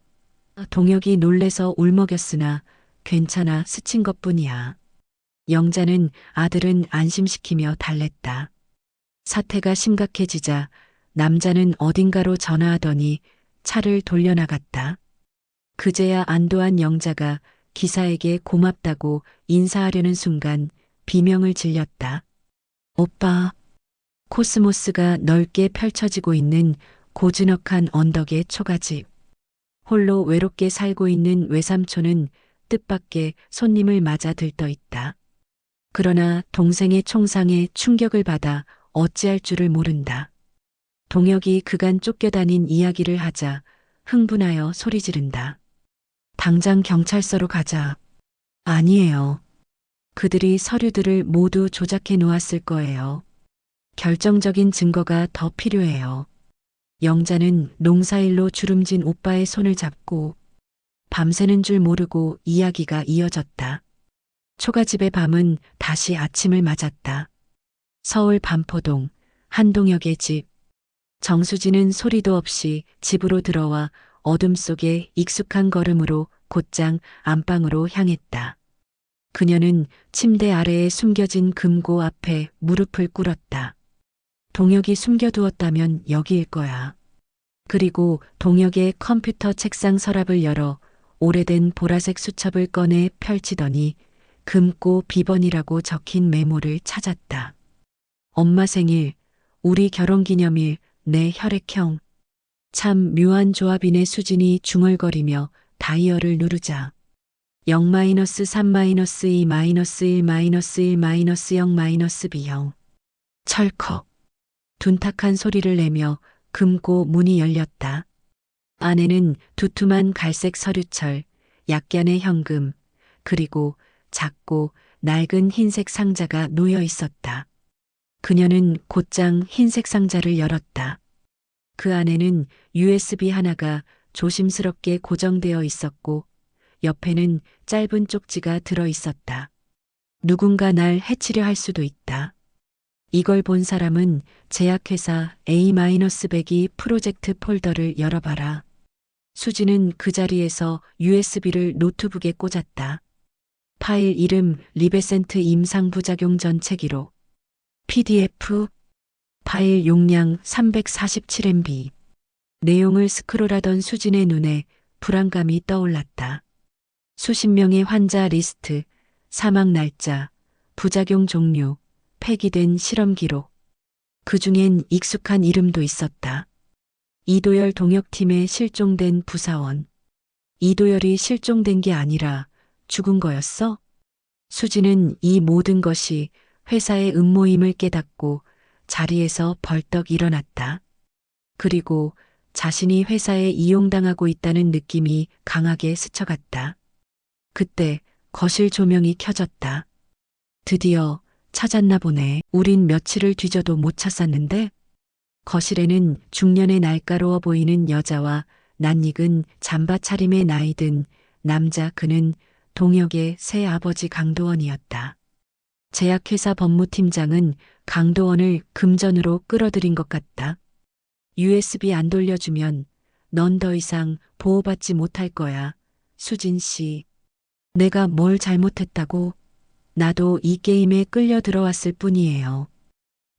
동혁이 놀래서 울먹였으나 괜찮아, 스친 것뿐이야. 영자는 아들은 안심시키며 달랬다. 사태가 심각해지자 남자는 어딘가로 전화하더니 차를 돌려나갔다. 그제야 안도한 영자가 기사에게 고맙다고 인사하려는 순간 비명을 질렸다. 오빠. 코스모스가 넓게 펼쳐지고 있는 고즈넉한 언덕의 초가집. 홀로 외롭게 살고 있는 외삼촌은 뜻밖의 손님을 맞아 들떠 있다. 그러나 동생의 총상에 충격을 받아 어찌할 줄을 모른다. 동혁이 그간 쫓겨다닌 이야기를 하자 흥분하여 소리 지른다. 당장 경찰서로 가자. 아니에요. 그들이 서류들을 모두 조작해 놓았을 거예요. 결정적인 증거가 더 필요해요. 영자는 농사일로 주름진 오빠의 손을 잡고 밤새는 줄 모르고 이야기가 이어졌다. 초가집의 밤은 다시 아침을 맞았다. 서울 반포동 한동혁의 집. 정수진은 소리도 없이 집으로 들어와 어둠 속에 익숙한 걸음으로 곧장 안방으로 향했다. 그녀는 침대 아래에 숨겨진 금고 앞에 무릎을 꿇었다. 동혁이 숨겨두었다면 여기일 거야. 그리고 동혁의 컴퓨터 책상 서랍을 열어 오래된 보라색 수첩을 꺼내 펼치더니 금고 비번이라고 적힌 메모를 찾았다. 엄마 생일, 우리 결혼기념일, 내 혈액형. 참 묘한 조합이네. 수진이 중얼거리며 다이얼을 누르자 0-3-2-1--0-B형. 철컥. 둔탁한 소리를 내며 금고 문이 열렸다. 안에는 두툼한 갈색 서류철, 약간의 현금, 그리고 작고 낡은 흰색 상자가 놓여 있었다. 그녀는 곧장 흰색 상자를 열었다. 그 안에는 USB 하나가 조심스럽게 고정되어 있었고 옆에는 짧은 쪽지가 들어 있었다. 누군가 날 해치려 할 수도 있다. 이걸 본 사람은 제약회사 A-102 프로젝트 폴더를 열어봐라. 수지는 그 자리에서 USB를 노트북에 꽂았다. 파일 이름 리베센트 임상부작용 전체 기록. PDF. 파일 용량 347MB. 내용을 스크롤하던 수진의 눈에 불안감이 떠올랐다. 수십 명의 환자 리스트, 사망 날짜, 부작용 종류, 폐기된 실험 기록. 그중엔 익숙한 이름도 있었다. 이도열 동역팀에 실종된 부사원. 이도열이 실종된 게 아니라 죽은 거였어? 수지는 이 모든 것이 회사의 음모임을 깨닫고 자리에서 벌떡 일어났다. 그리고 자신이 회사에 이용당하고 있다는 느낌이 강하게 스쳐갔다. 그때 거실 조명이 켜졌다. 드디어 찾았나 보네. 우린 며칠을 뒤져도 못 찾았는데? 거실에는 중년의 날카로워 보이는 여자와 낯익은 잠바 차림의 나이든 남자. 그는 동혁의 새 아버지 강도원이었다. 제약회사 법무팀장은 강도원을 금전으로 끌어들인 것 같다. USB 안 돌려주면 넌 더 이상 보호받지 못할 거야. 수진 씨. 내가 뭘 잘못했다고? 나도 이 게임에 끌려 들어왔을 뿐이에요.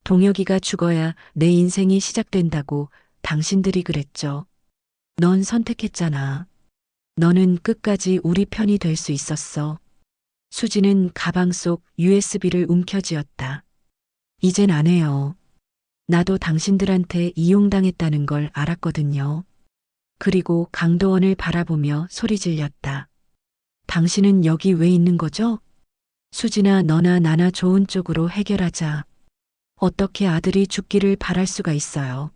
동혁이가 죽어야 내 인생이 시작된다고 당신들이 그랬죠. 넌 선택했잖아. 너는 끝까지 우리 편이 될 수 있었어. 수지는 가방 속 USB를 움켜쥐었다. 이젠 안 해요. 나도 당신들한테 이용당했다는 걸 알았거든요. 그리고 강도원을 바라보며 소리 질렸다. 당신은 여기 왜 있는 거죠? 수지나 너나 나나 좋은 쪽으로 해결하자. 어떻게 아들이 죽기를 바랄 수가 있어요.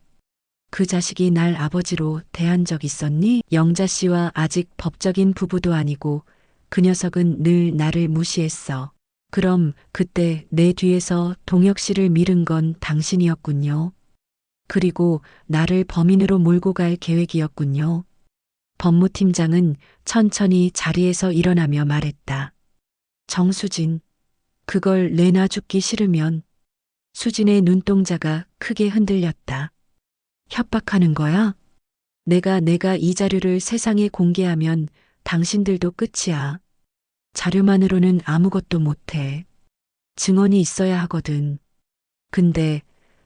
그 자식이 날 아버지로 대한 적 있었니? 영자 씨와 아직 법적인 부부도 아니고 그 녀석은 늘 나를 무시했어. 그럼 그때 내 뒤에서 동혁 씨를 밀은 건 당신이었군요. 그리고 나를 범인으로 몰고 갈 계획이었군요. 법무팀장은 천천히 자리에서 일어나며 말했다. 정수진, 그걸 내놔 죽기 싫으면. 수진의 눈동자가 크게 흔들렸다. 협박하는 거야? 내가 이 자료를 세상에 공개하면 당신들도 끝이야. 자료만으로는 아무것도 못해. 증언이 있어야 하거든. 근데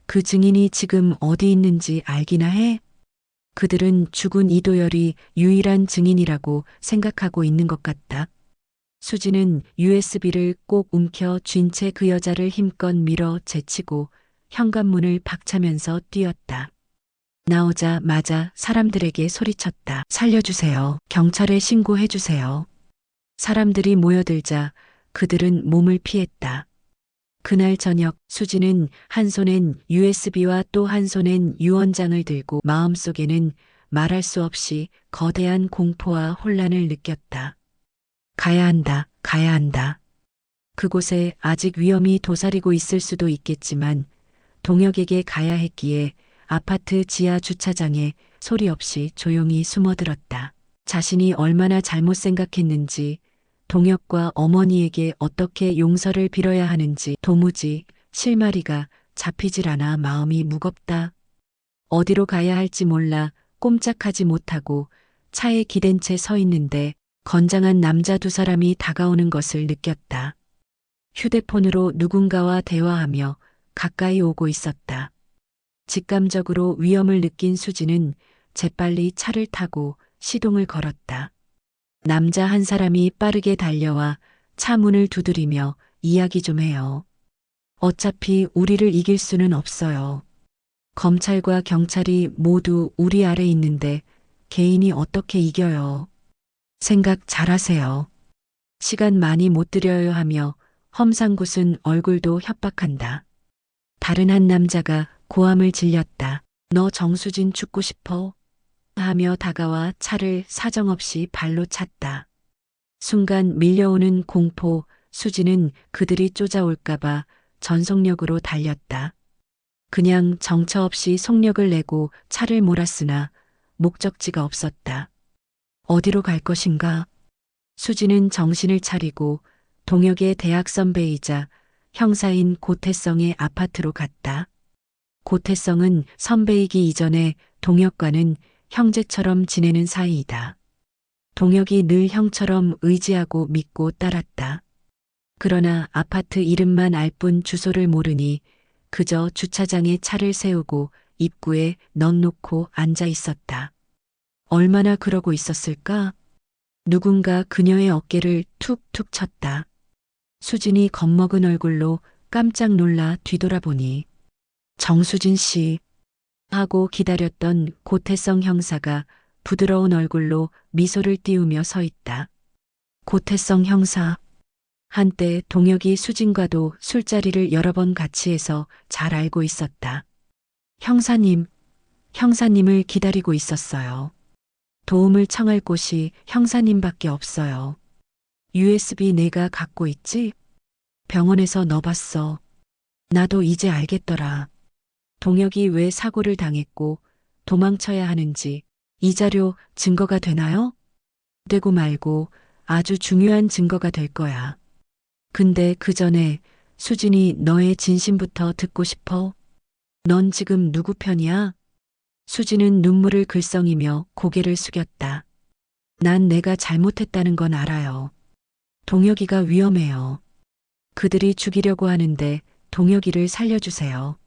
그 증인이 지금 어디 있는지 알기나 해? 그들은 죽은 이도열이 유일한 증인이라고 생각하고 있는 것 같다. 수지는 USB를 꼭 움켜 쥔 채 그 여자를 힘껏 밀어 제치고 현관문을 박차면서 뛰었다. 나오자마자 사람들에게 소리쳤다. 살려주세요. 경찰에 신고해주세요. 사람들이 모여들자 그들은 몸을 피했다. 그날 저녁 수지는 한 손엔 USB와 또 한 손엔 유언장을 들고 마음속에는 말할 수 없이 거대한 공포와 혼란을 느꼈다. 가야 한다, 가야 한다. 그곳에 아직 위험이 도사리고 있을 수도 있겠지만 동혁에게 가야 했기에 아파트 지하 주차장에 소리 없이 조용히 숨어들었다. 자신이 얼마나 잘못 생각했는지, 동혁과 어머니에게 어떻게 용서를 빌어야 하는지 도무지 실마리가 잡히질 않아 마음이 무겁다. 어디로 가야 할지 몰라 꼼짝하지 못하고 차에 기댄 채 서 있는데 건장한 남자 두 사람이 다가오는 것을 느꼈다. 휴대폰으로 누군가와 대화하며 가까이 오고 있었다. 직감적으로 위험을 느낀 수지는 재빨리 차를 타고 시동을 걸었다. 남자 한 사람이 빠르게 달려와 차 문을 두드리며 이야기 좀 해요. 어차피 우리를 이길 수는 없어요. 검찰과 경찰이 모두 우리 아래 있는데 개인이 어떻게 이겨요. 생각 잘하세요. 시간 많이 못 들여요 하며 험상궂은 얼굴도 협박한다. 다른 한 남자가 고함을 질렸다. 너 정수진 죽고 싶어? 하며 다가와 차를 사정없이 발로 찼다. 순간 밀려오는 공포, 수지는 그들이 쫓아올까봐 전속력으로 달렸다. 그냥 정처 없이 속력을 내고 차를 몰았으나 목적지가 없었다. 어디로 갈 것인가? 수지는 정신을 차리고 동혁의 대학 선배이자 형사인 고태성의 아파트로 갔다. 고태성은 선배이기 이전에 동혁과는 형제처럼 지내는 사이이다. 동혁이 늘 형처럼 의지하고 믿고 따랐다. 그러나 아파트 이름만 알 뿐 주소를 모르니 그저 주차장에 차를 세우고 입구에 넉놓고 앉아 있었다. 얼마나 그러고 있었을까? 누군가 그녀의 어깨를 툭툭 쳤다. 수진이 겁먹은 얼굴로 깜짝 놀라 뒤돌아보니 정수진 씨 하고 기다렸던 고태성 형사가 부드러운 얼굴로 미소를 띄우며 서 있다. 고태성 형사. 한때 동혁이 수진과도 술자리를 여러 번 같이 해서 잘 알고 있었다. 형사님을 기다리고 있었어요. 도움을 청할 곳이 형사님밖에 없어요. USB 내가 갖고 있지? 병원에서 넣어봤어. 나도 이제 알겠더라. 동혁이 왜 사고를 당했고 도망쳐야 하는지 이 자료 증거가 되나요? 되고 말고 아주 중요한 증거가 될 거야. 근데 그 전에 수진이 너의 진심부터 듣고 싶어. 넌 지금 누구 편이야? 수진은 눈물을 글썽이며 고개를 숙였다. 난 내가 잘못했다는 건 알아요. 동혁이가 위험해요. 그들이 죽이려고 하는데 동혁이를 살려주세요.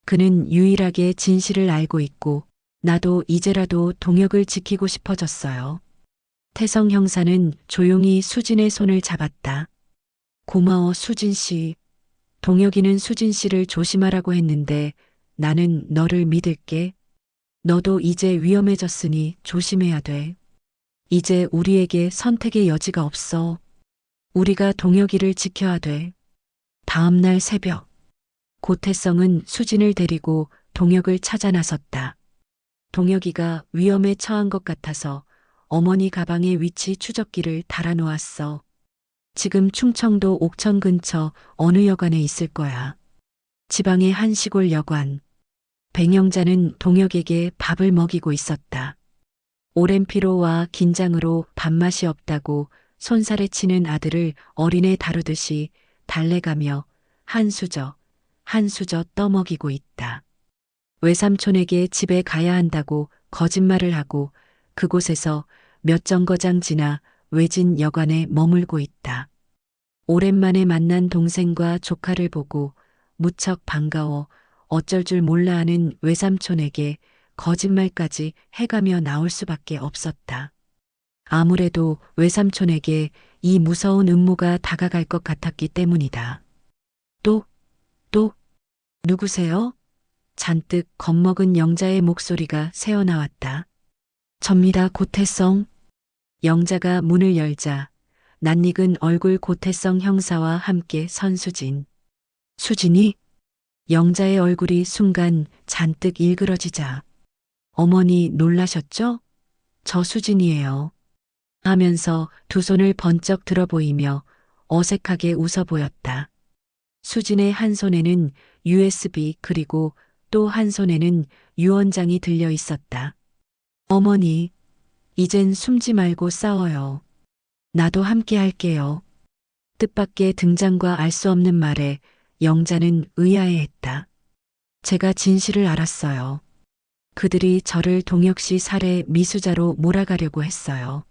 그는 유일하게 진실을 알고 있고 나도 이제라도 동혁을 지키고 싶어졌어요. 태성 형사는 조용히 수진의 손을 잡았다. 고마워 수진 씨. 동혁이는 수진 씨를 조심하라고 했는데 나는 너를 믿을게. 너도 이제 위험해졌으니 조심해야 돼. 이제 우리에게 선택의 여지가 없어. 우리가 동혁이를 지켜야 돼. 다음 날 새벽, 고태성은 수진을 데리고 동혁을 찾아 나섰다. 동혁이가 위험에 처한 것 같아서 어머니 가방에 위치 추적기를 달아놓았어. 지금 충청도 옥천 근처 어느 여관에 있을 거야. 지방의 한 시골 여관. 백영자는 동혁에게 밥을 먹이고 있었다. 오랜 피로와 긴장으로 밥맛이 없다고 손살에 치는 아들을 어린애 다루듯이 달래가며 한 수저 떠먹이고 있다. 외삼촌에게 집에 가야 한다고 거짓말을 하고 그곳에서 몇 정거장 지나 외진 여관에 머물고 있다. 오랜만에 만난 동생과 조카를 보고 무척 반가워 어쩔 줄 몰라 하는 외삼촌에게 거짓말까지 해가며 나올 수밖에 없었다. 아무래도 외삼촌에게 이 무서운 음모가 다가갈 것 같았기 때문이다. 또, 누구세요? 잔뜩 겁먹은 영자의 목소리가 새어나왔다. 접니다, 고태성. 영자가 문을 열자 낯익은 얼굴 고태성 형사와 함께 선 수진. 수진이? 영자의 얼굴이 순간 잔뜩 일그러지자. 어머니 놀라셨죠? 저 수진이에요. 하면서 두 손을 번쩍 들어 보이며 어색하게 웃어 보였다. 수진의 한 손에는 USB 그리고 또 한 손에는 유언장이 들려 있었다. 어머니, 이젠 숨지 말고 싸워요. 나도 함께 할게요. 뜻밖의 등장과 알 수 없는 말에 영자는 의아해했다. 제가 진실을 알았어요. 그들이 저를 동혁 씨 살해 미수자로 몰아가려고 했어요.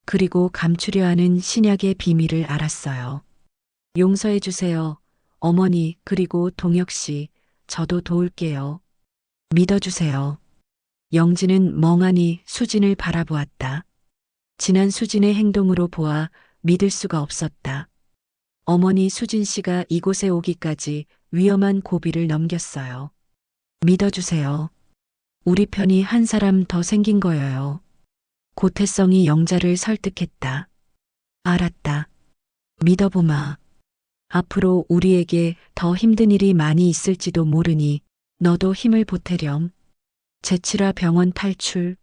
그리고 감추려 하는 신약의 비밀을 알았어요. 용서해 주세요. 어머니, 그리고 동혁 씨, 저도 도울게요. 믿어주세요. 영진은 멍하니 수진을 바라보았다. 지난 수진의 행동으로 보아 믿을 수가 없었다. 어머니 수진 씨가 이곳에 오기까지 위험한 고비를 넘겼어요. 믿어주세요. 우리 편이 한 사람 더 생긴 거예요. 고태성이 영자를 설득했다. 알았다. 믿어보마. 앞으로 우리에게 더 힘든 일이 많이 있을지도 모르니 너도 힘을 보태렴. 제치라 병원 탈출.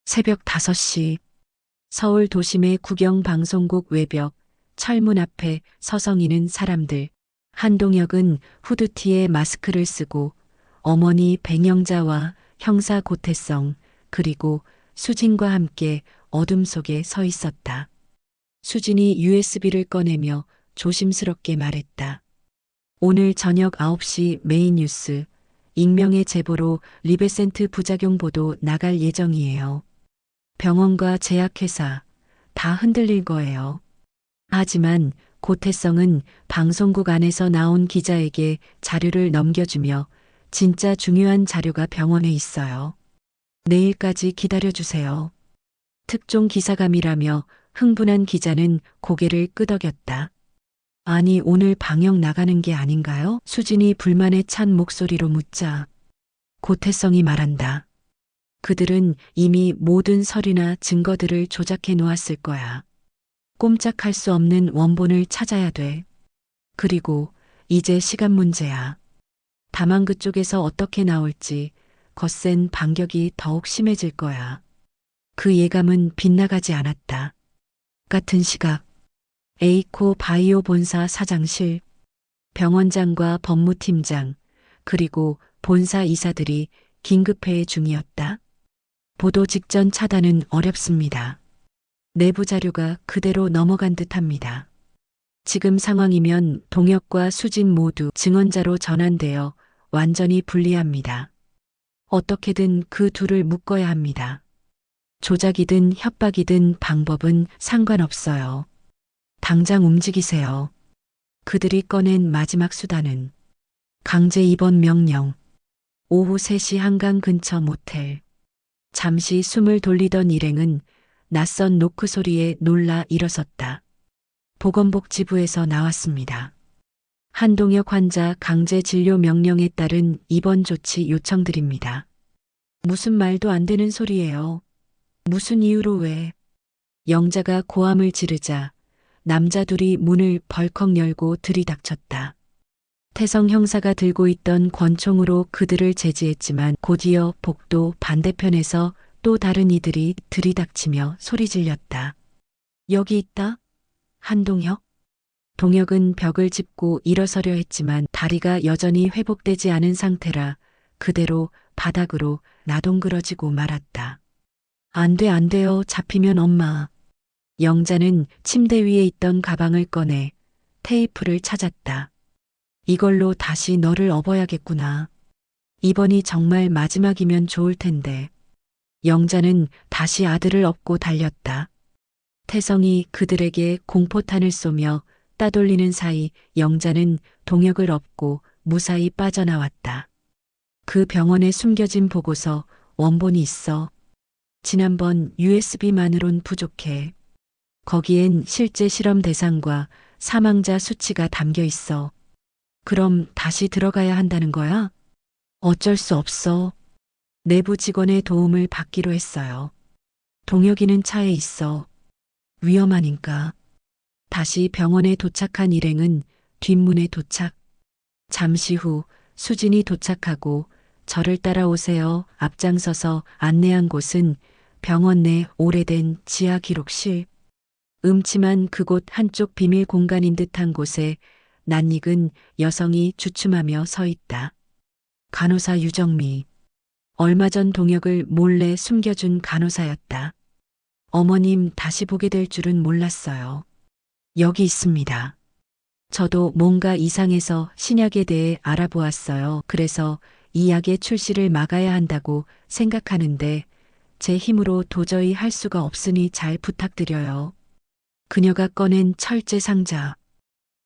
새벽 5시. 서울 도심의 국영방송국 외벽, 철문 앞에 서성이는 사람들. 한동혁은 후드티에 마스크를 쓰고 어머니 백영자와 형사 고태성 그리고 수진과 함께 어둠 속에 서 있었다. 수진이 USB를 꺼내며 조심스럽게 말했다. 오늘 저녁 9시 메인 뉴스, 익명의 제보로 리베센트 부작용 보도 나갈 예정이에요. 병원과 제약회사 다 흔들릴 거예요. 하지만 고태성은 방송국 안에서 나온 기자에게 자료를 넘겨주며 진짜 중요한 자료가 병원에 있어요. 내일까지 기다려주세요. 특종 기사감이라며 흥분한 기자는 고개를 끄덕였다. 아니, 오늘 방영 나가는 게 아닌가요? 수진이 불만에 찬 목소리로 묻자 고태성이 말한다. 그들은 이미 모든 서류나 증거들을 조작해 놓았을 거야. 꼼짝할 수 없는 원본을 찾아야 돼. 그리고 이제 시간 문제야. 다만 그쪽에서 어떻게 나올지 거센 반격이 더욱 심해질 거야. 그 예감은 빗나가지 않았다. 같은 시각 에이코 바이오 본사 사장실, 병원장과 법무팀장, 그리고 본사 이사들이 긴급회의 중이었다. 보도 직전 차단은 어렵습니다. 내부 자료가 그대로 넘어간 듯합니다. 지금 상황이면 동혁과 수진 모두 증언자로 전환되어 완전히 불리합니다. 어떻게든 그 둘을 묶어야 합니다. 조작이든 협박이든 방법은 상관없어요. 당장 움직이세요. 그들이 꺼낸 마지막 수단은 강제 입원 명령. 오후 3시 한강 근처 모텔. 잠시 숨을 돌리던 일행은 낯선 노크 소리에 놀라 일어섰다. 보건복지부에서 나왔습니다. 한동혁 환자 강제 진료 명령에 따른 입원 조치 요청드립니다. 무슨 말도 안 되는 소리예요. 무슨 이유로 왜? 영자가 고함을 지르자 남자 둘이 문을 벌컥 열고 들이닥쳤다. 태성 형사가 들고 있던 권총으로 그들을 제지했지만 곧이어 복도 반대편에서 또 다른 이들이 들이닥치며 소리 질렸다. 여기 있다? 한동혁? 동혁은 벽을 짚고 일어서려 했지만 다리가 여전히 회복되지 않은 상태라 그대로 바닥으로 나동그러지고 말았다. 안 돼, 안 돼요. 잡히면 엄마. 영자는 침대 위에 있던 가방을 꺼내 테이프를 찾았다. 이걸로 다시 너를 업어야겠구나. 이번이 정말 마지막이면 좋을 텐데. 영자는 다시 아들을 업고 달렸다. 태성이 그들에게 공포탄을 쏘며 따돌리는 사이 영자는 동혁을 업고 무사히 빠져나왔다. 그 병원에 숨겨진 보고서 원본이 있어. 지난번 USB만으론 부족해. 거기엔 실제 실험 대상과 사망자 수치가 담겨 있어. 그럼 다시 들어가야 한다는 거야? 어쩔 수 없어. 내부 직원의 도움을 받기로 했어요. 동혁이는 차에 있어. 위험하니까. 다시 병원에 도착한 일행은 뒷문에 도착. 잠시 후 수진이 도착하고 저를 따라오세요. 앞장서서 안내한 곳은 병원 내 오래된 지하 기록실. 음침한 그곳 한쪽 비밀 공간인 듯한 곳에 낯익은 여성이 주춤하며 서 있다. 간호사 유정미. 얼마 전 동혁을 몰래 숨겨준 간호사였다. 어머님 다시 보게 될 줄은 몰랐어요. 여기 있습니다. 저도 뭔가 이상해서 신약에 대해 알아보았어요. 그래서 이 약의 출시를 막아야 한다고 생각하는데 제 힘으로 도저히 할 수가 없으니 잘 부탁드려요. 그녀가 꺼낸 철제 상자.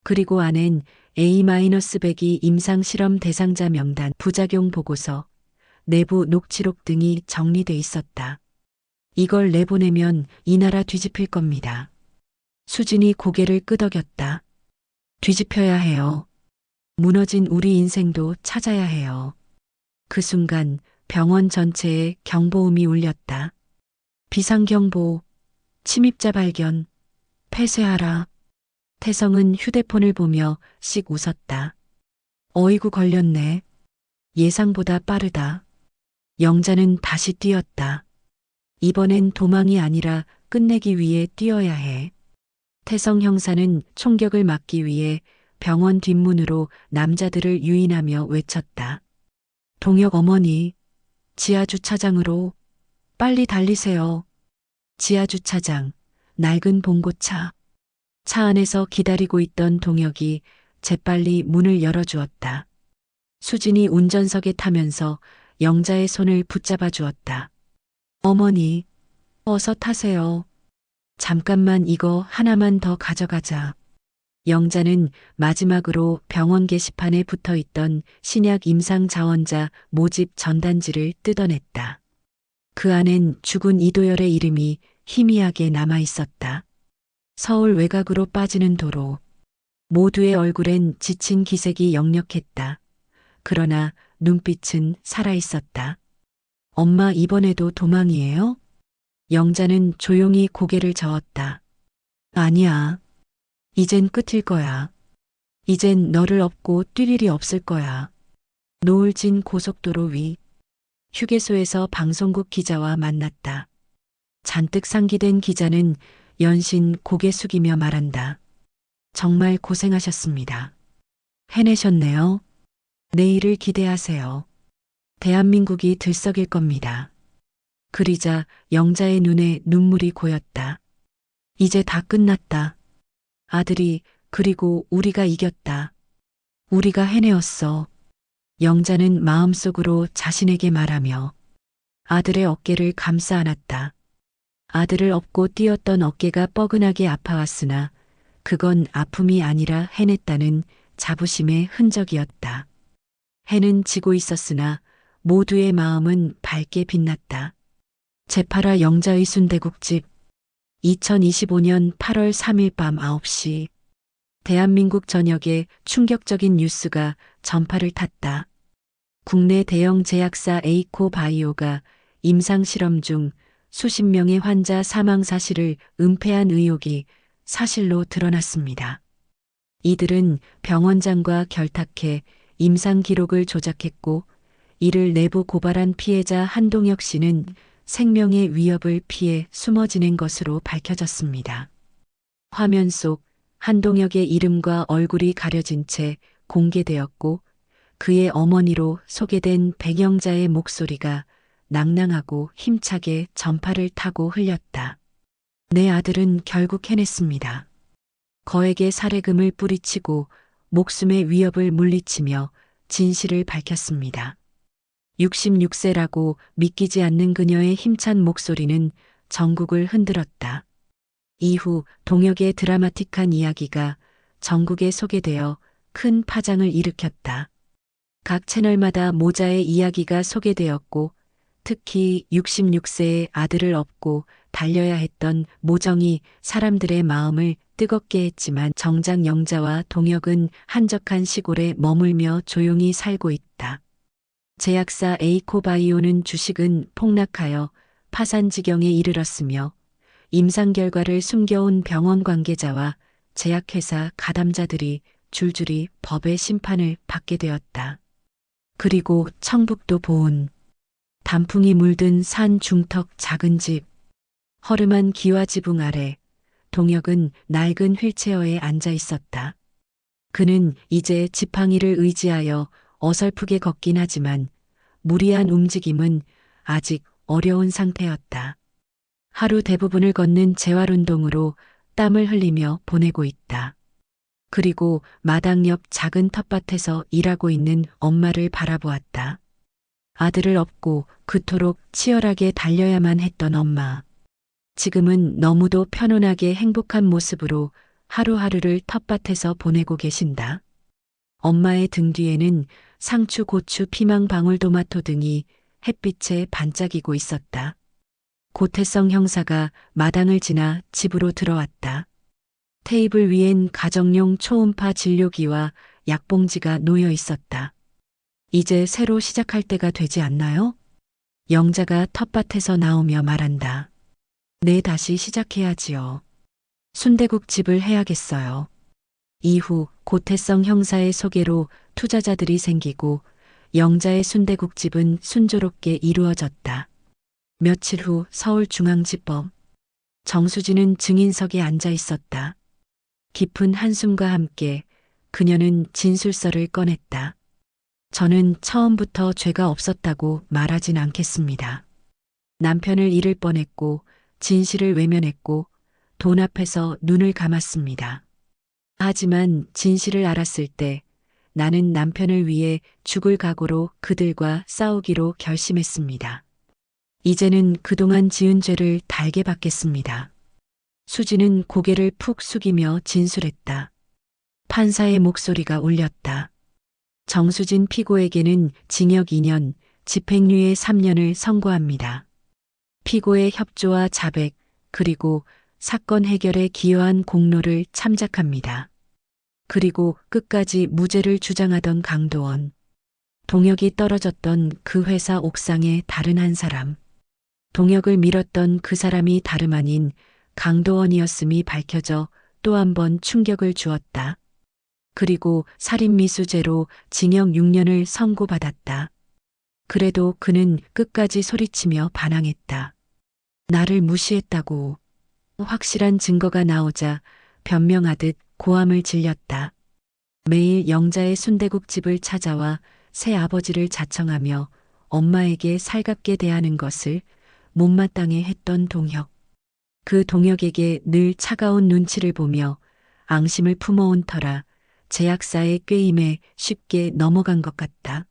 그리고 안엔 A-100이 임상실험 대상자 명단, 부작용 보고서, 내부 녹취록 등이 정리돼 있었다. 이걸 내보내면 이 나라 뒤집힐 겁니다. 수진이 고개를 끄덕였다. 뒤집혀야 해요. 무너진 우리 인생도 찾아야 해요. 그 순간 병원 전체에 경보음이 울렸다. 비상경보, 침입자 발견, 폐쇄하라. 태성은 휴대폰을 보며 씩 웃었다. 어이구 걸렸네. 예상보다 빠르다. 영자는 다시 뛰었다. 이번엔 도망이 아니라 끝내기 위해 뛰어야 해. 태성 형사는 총격을 막기 위해 병원 뒷문으로 남자들을 유인하며 외쳤다. 동혁 어머니, 지하주차장으로 빨리 달리세요. 지하주차장, 낡은 봉고차. 차 안에서 기다리고 있던 동혁이 재빨리 문을 열어주었다. 수진이 운전석에 타면서 영자의 손을 붙잡아 주었다. 어머니, 어서 타세요. 잠깐만 이거 하나만 더 가져가자. 영자는 마지막으로 병원 게시판에 붙어 있던 신약 임상자원자 모집 전단지를 뜯어냈다. 그 안엔 죽은 이도열의 이름이 희미하게 남아 있었다. 서울 외곽으로 빠지는 도로. 모두의 얼굴엔 지친 기색이 역력했다. 그러나 눈빛은 살아있었다. 엄마 이번에도 도망이에요? 영자는 조용히 고개를 저었다. 아니야. 이젠 끝일 거야. 이젠 너를 업고 뛸 일이 없을 거야. 노을진 고속도로 위. 휴게소에서 방송국 기자와 만났다. 잔뜩 상기된 기자는 연신 고개 숙이며 말한다. 정말 고생하셨습니다. 해내셨네요. 내일을 기대하세요. 대한민국이 들썩일 겁니다. 그리자 영자의 눈에 눈물이 고였다. 이제 다 끝났다. 아들이, 그리고 우리가 이겼다. 우리가 해내었어. 영자는 마음속으로 자신에게 말하며 아들의 어깨를 감싸 안았다. 아들을 업고 뛰었던 어깨가 뻐근하게 아파왔으나 그건 아픔이 아니라 해냈다는 자부심의 흔적이었다. 해는 지고 있었으나 모두의 마음은 밝게 빛났다. 제파라 영자의 순대국집. 2025년 8월 3일 밤 9시. 대한민국 전역에 충격적인 뉴스가 전파를 탔다. 국내 대형 제약사 에이코 바이오가 임상실험 중 수십 명의 환자 사망 사실을 은폐한 의혹이 사실로 드러났습니다. 이들은 병원장과 결탁해 임상 기록을 조작했고 이를 내부 고발한 피해자 한동혁 씨는 생명의 위협을 피해 숨어 지낸 것으로 밝혀졌습니다. 화면 속 한동혁의 이름과 얼굴이 가려진 채 공개되었고 그의 어머니로 소개된 백영자의 목소리가 낭낭하고 힘차게 전파를 타고 흘렸다. 내 아들은 결국 해냈습니다. 거액의 살해금을 뿌리치고 목숨의 위협을 물리치며 진실을 밝혔습니다. 66세라고 믿기지 않는 그녀의 힘찬 목소리는 전국을 흔들었다. 이후 동혁의 드라마틱한 이야기가 전국에 소개되어 큰 파장을 일으켰다. 각 채널마다 모자의 이야기가 소개되었고 특히 66세의 아들을 업고 달려야 했던 모정이 사람들의 마음을 뜨겁게 했지만 정작 영자와 동혁은 한적한 시골에 머물며 조용히 살고 있다. 제약사 에이코바이오는 주식은 폭락하여 파산 지경에 이르렀으며 임상 결과를 숨겨온 병원 관계자와 제약회사 가담자들이 줄줄이 법의 심판을 받게 되었다. 그리고 청북도 보은 단풍이 물든 산 중턱 작은 집, 허름한 기와 지붕 아래 동혁은 낡은 휠체어에 앉아 있었다. 그는 이제 지팡이를 의지하여 어설프게 걷긴 하지만 무리한 움직임은 아직 어려운 상태였다. 하루 대부분을 걷는 재활운동으로 땀을 흘리며 보내고 있다. 그리고 마당 옆 작은 텃밭에서 일하고 있는 엄마를 바라보았다. 아들을 업고 그토록 치열하게 달려야만 했던 엄마. 지금은 너무도 편안하게 행복한 모습으로 하루하루를 텃밭에서 보내고 계신다. 엄마의 등 뒤에는 상추, 고추, 피망, 방울토마토 등이 햇빛에 반짝이고 있었다. 고태성 형사가 마당을 지나 집으로 들어왔다. 테이블 위엔 가정용 초음파 진료기와 약봉지가 놓여 있었다. 이제 새로 시작할 때가 되지 않나요? 영자가 텃밭에서 나오며 말한다. 네, 다시 시작해야지요. 순대국집을 해야겠어요. 이후 고태성 형사의 소개로 투자자들이 생기고 영자의 순대국집은 순조롭게 이루어졌다. 며칠 후 서울중앙지법. 정수진은 증인석에 앉아 있었다. 깊은 한숨과 함께 그녀는 진술서를 꺼냈다. 저는 처음부터 죄가 없었다고 말하진 않겠습니다. 남편을 잃을 뻔했고 진실을 외면했고 돈 앞에서 눈을 감았습니다. 하지만 진실을 알았을 때 나는 남편을 위해 죽을 각오로 그들과 싸우기로 결심했습니다. 이제는 그동안 지은 죄를 달게 받겠습니다. 수지는 고개를 푹 숙이며 진술했다. 판사의 목소리가 울렸다. 정수진 피고에게는 징역 2년, 집행유예 3년을 선고합니다. 피고의 협조와 자백, 그리고 사건 해결에 기여한 공로를 참작합니다. 그리고 끝까지 무죄를 주장하던 강도원. 동혁이 떨어졌던 그 회사 옥상의 다른 한 사람. 동혁을 밀었던 그 사람이 다름 아닌 강도원이었음이 밝혀져 또 한 번 충격을 주었다. 그리고 살인미수죄로 징역 6년을 선고받았다. 그래도 그는 끝까지 소리치며 반항했다. 나를 무시했다고. 확실한 증거가 나오자 변명하듯 고함을 질렸다. 매일 영자의 순대국집을 찾아와 새 아버지를 자청하며 엄마에게 살갑게 대하는 것을 못마땅해 했던 동혁. 그 동혁에게 늘 차가운 눈치를 보며 앙심을 품어온 터라 제약사의 꾀임에 쉽게 넘어간 것 같다.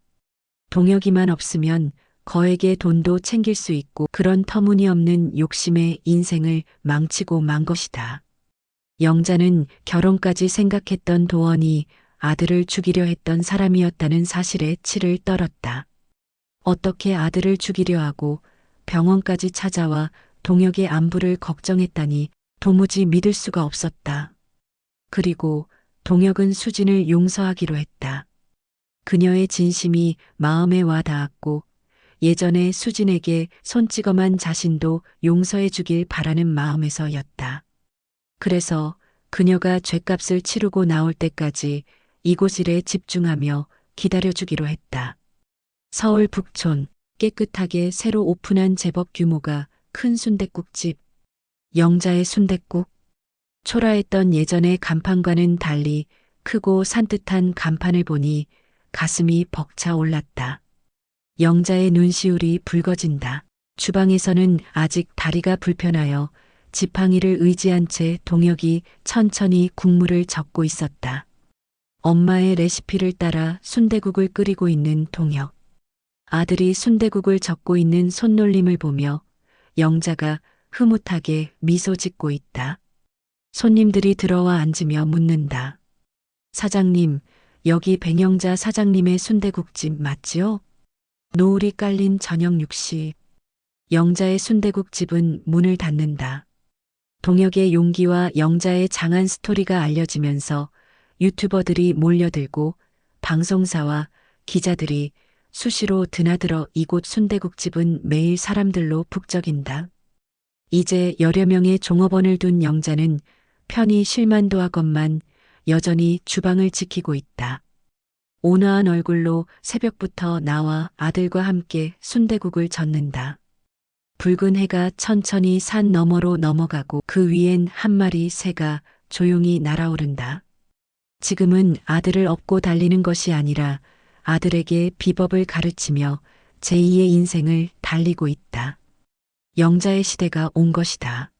동혁이만 없으면 거액의 돈도 챙길 수 있고 그런 터무니없는 욕심에 인생을 망치고 만 것이다. 영자는 결혼까지 생각했던 도원이 아들을 죽이려 했던 사람이었다는 사실에 치를 떨었다. 어떻게 아들을 죽이려 하고 병원까지 찾아와 동혁의 안부를 걱정했다니 도무지 믿을 수가 없었다. 그리고 동혁은 수진을 용서하기로 했다. 그녀의 진심이 마음에 와 닿았고 예전에 수진에게 손찌검한 자신도 용서해 주길 바라는 마음에서였다. 그래서 그녀가 죗값을 치르고 나올 때까지 이곳 일에 집중하며 기다려주기로 했다. 서울 북촌 깨끗하게 새로 오픈한 제법 규모가 큰 순댓국집. 영자의 순댓국. 초라했던 예전의 간판과는 달리 크고 산뜻한 간판을 보니 가슴이 벅차 올랐다. 영자의 눈시울이 붉어진다. 주방에서는 아직 다리가 불편하여 지팡이를 의지한 채 동혁이 천천히 국물을 젓고 있었다. 엄마의 레시피를 따라 순대국을 끓이고 있는 동혁. 아들이 순대국을 젓고 있는 손놀림을 보며 영자가 흐뭇하게 미소 짓고 있다. 손님들이 들어와 앉으며 묻는다. 사장님, 여기 백영자 사장님의 순대국집 맞지요? 노을이 깔린 저녁 6시. 영자의 순대국집은 문을 닫는다. 동혁의 용기와 영자의 장한 스토리가 알려지면서 유튜버들이 몰려들고 방송사와 기자들이 수시로 드나들어 이곳 순대국집은 매일 사람들로 북적인다. 이제 여러 명의 종업원을 둔 영자는 편히 쉴만도 하건만 여전히 주방을 지키고 있다. 온화한 얼굴로 새벽부터 나와 아들과 함께 순대국을 젓는다. 붉은 해가 천천히 산 너머로 넘어가고 그 위엔 한 마리 새가 조용히 날아오른다. 지금은 아들을 업고 달리는 것이 아니라 아들에게 비법을 가르치며 제2의 인생을 달리고 있다. 영자의 시대가 온 것이다.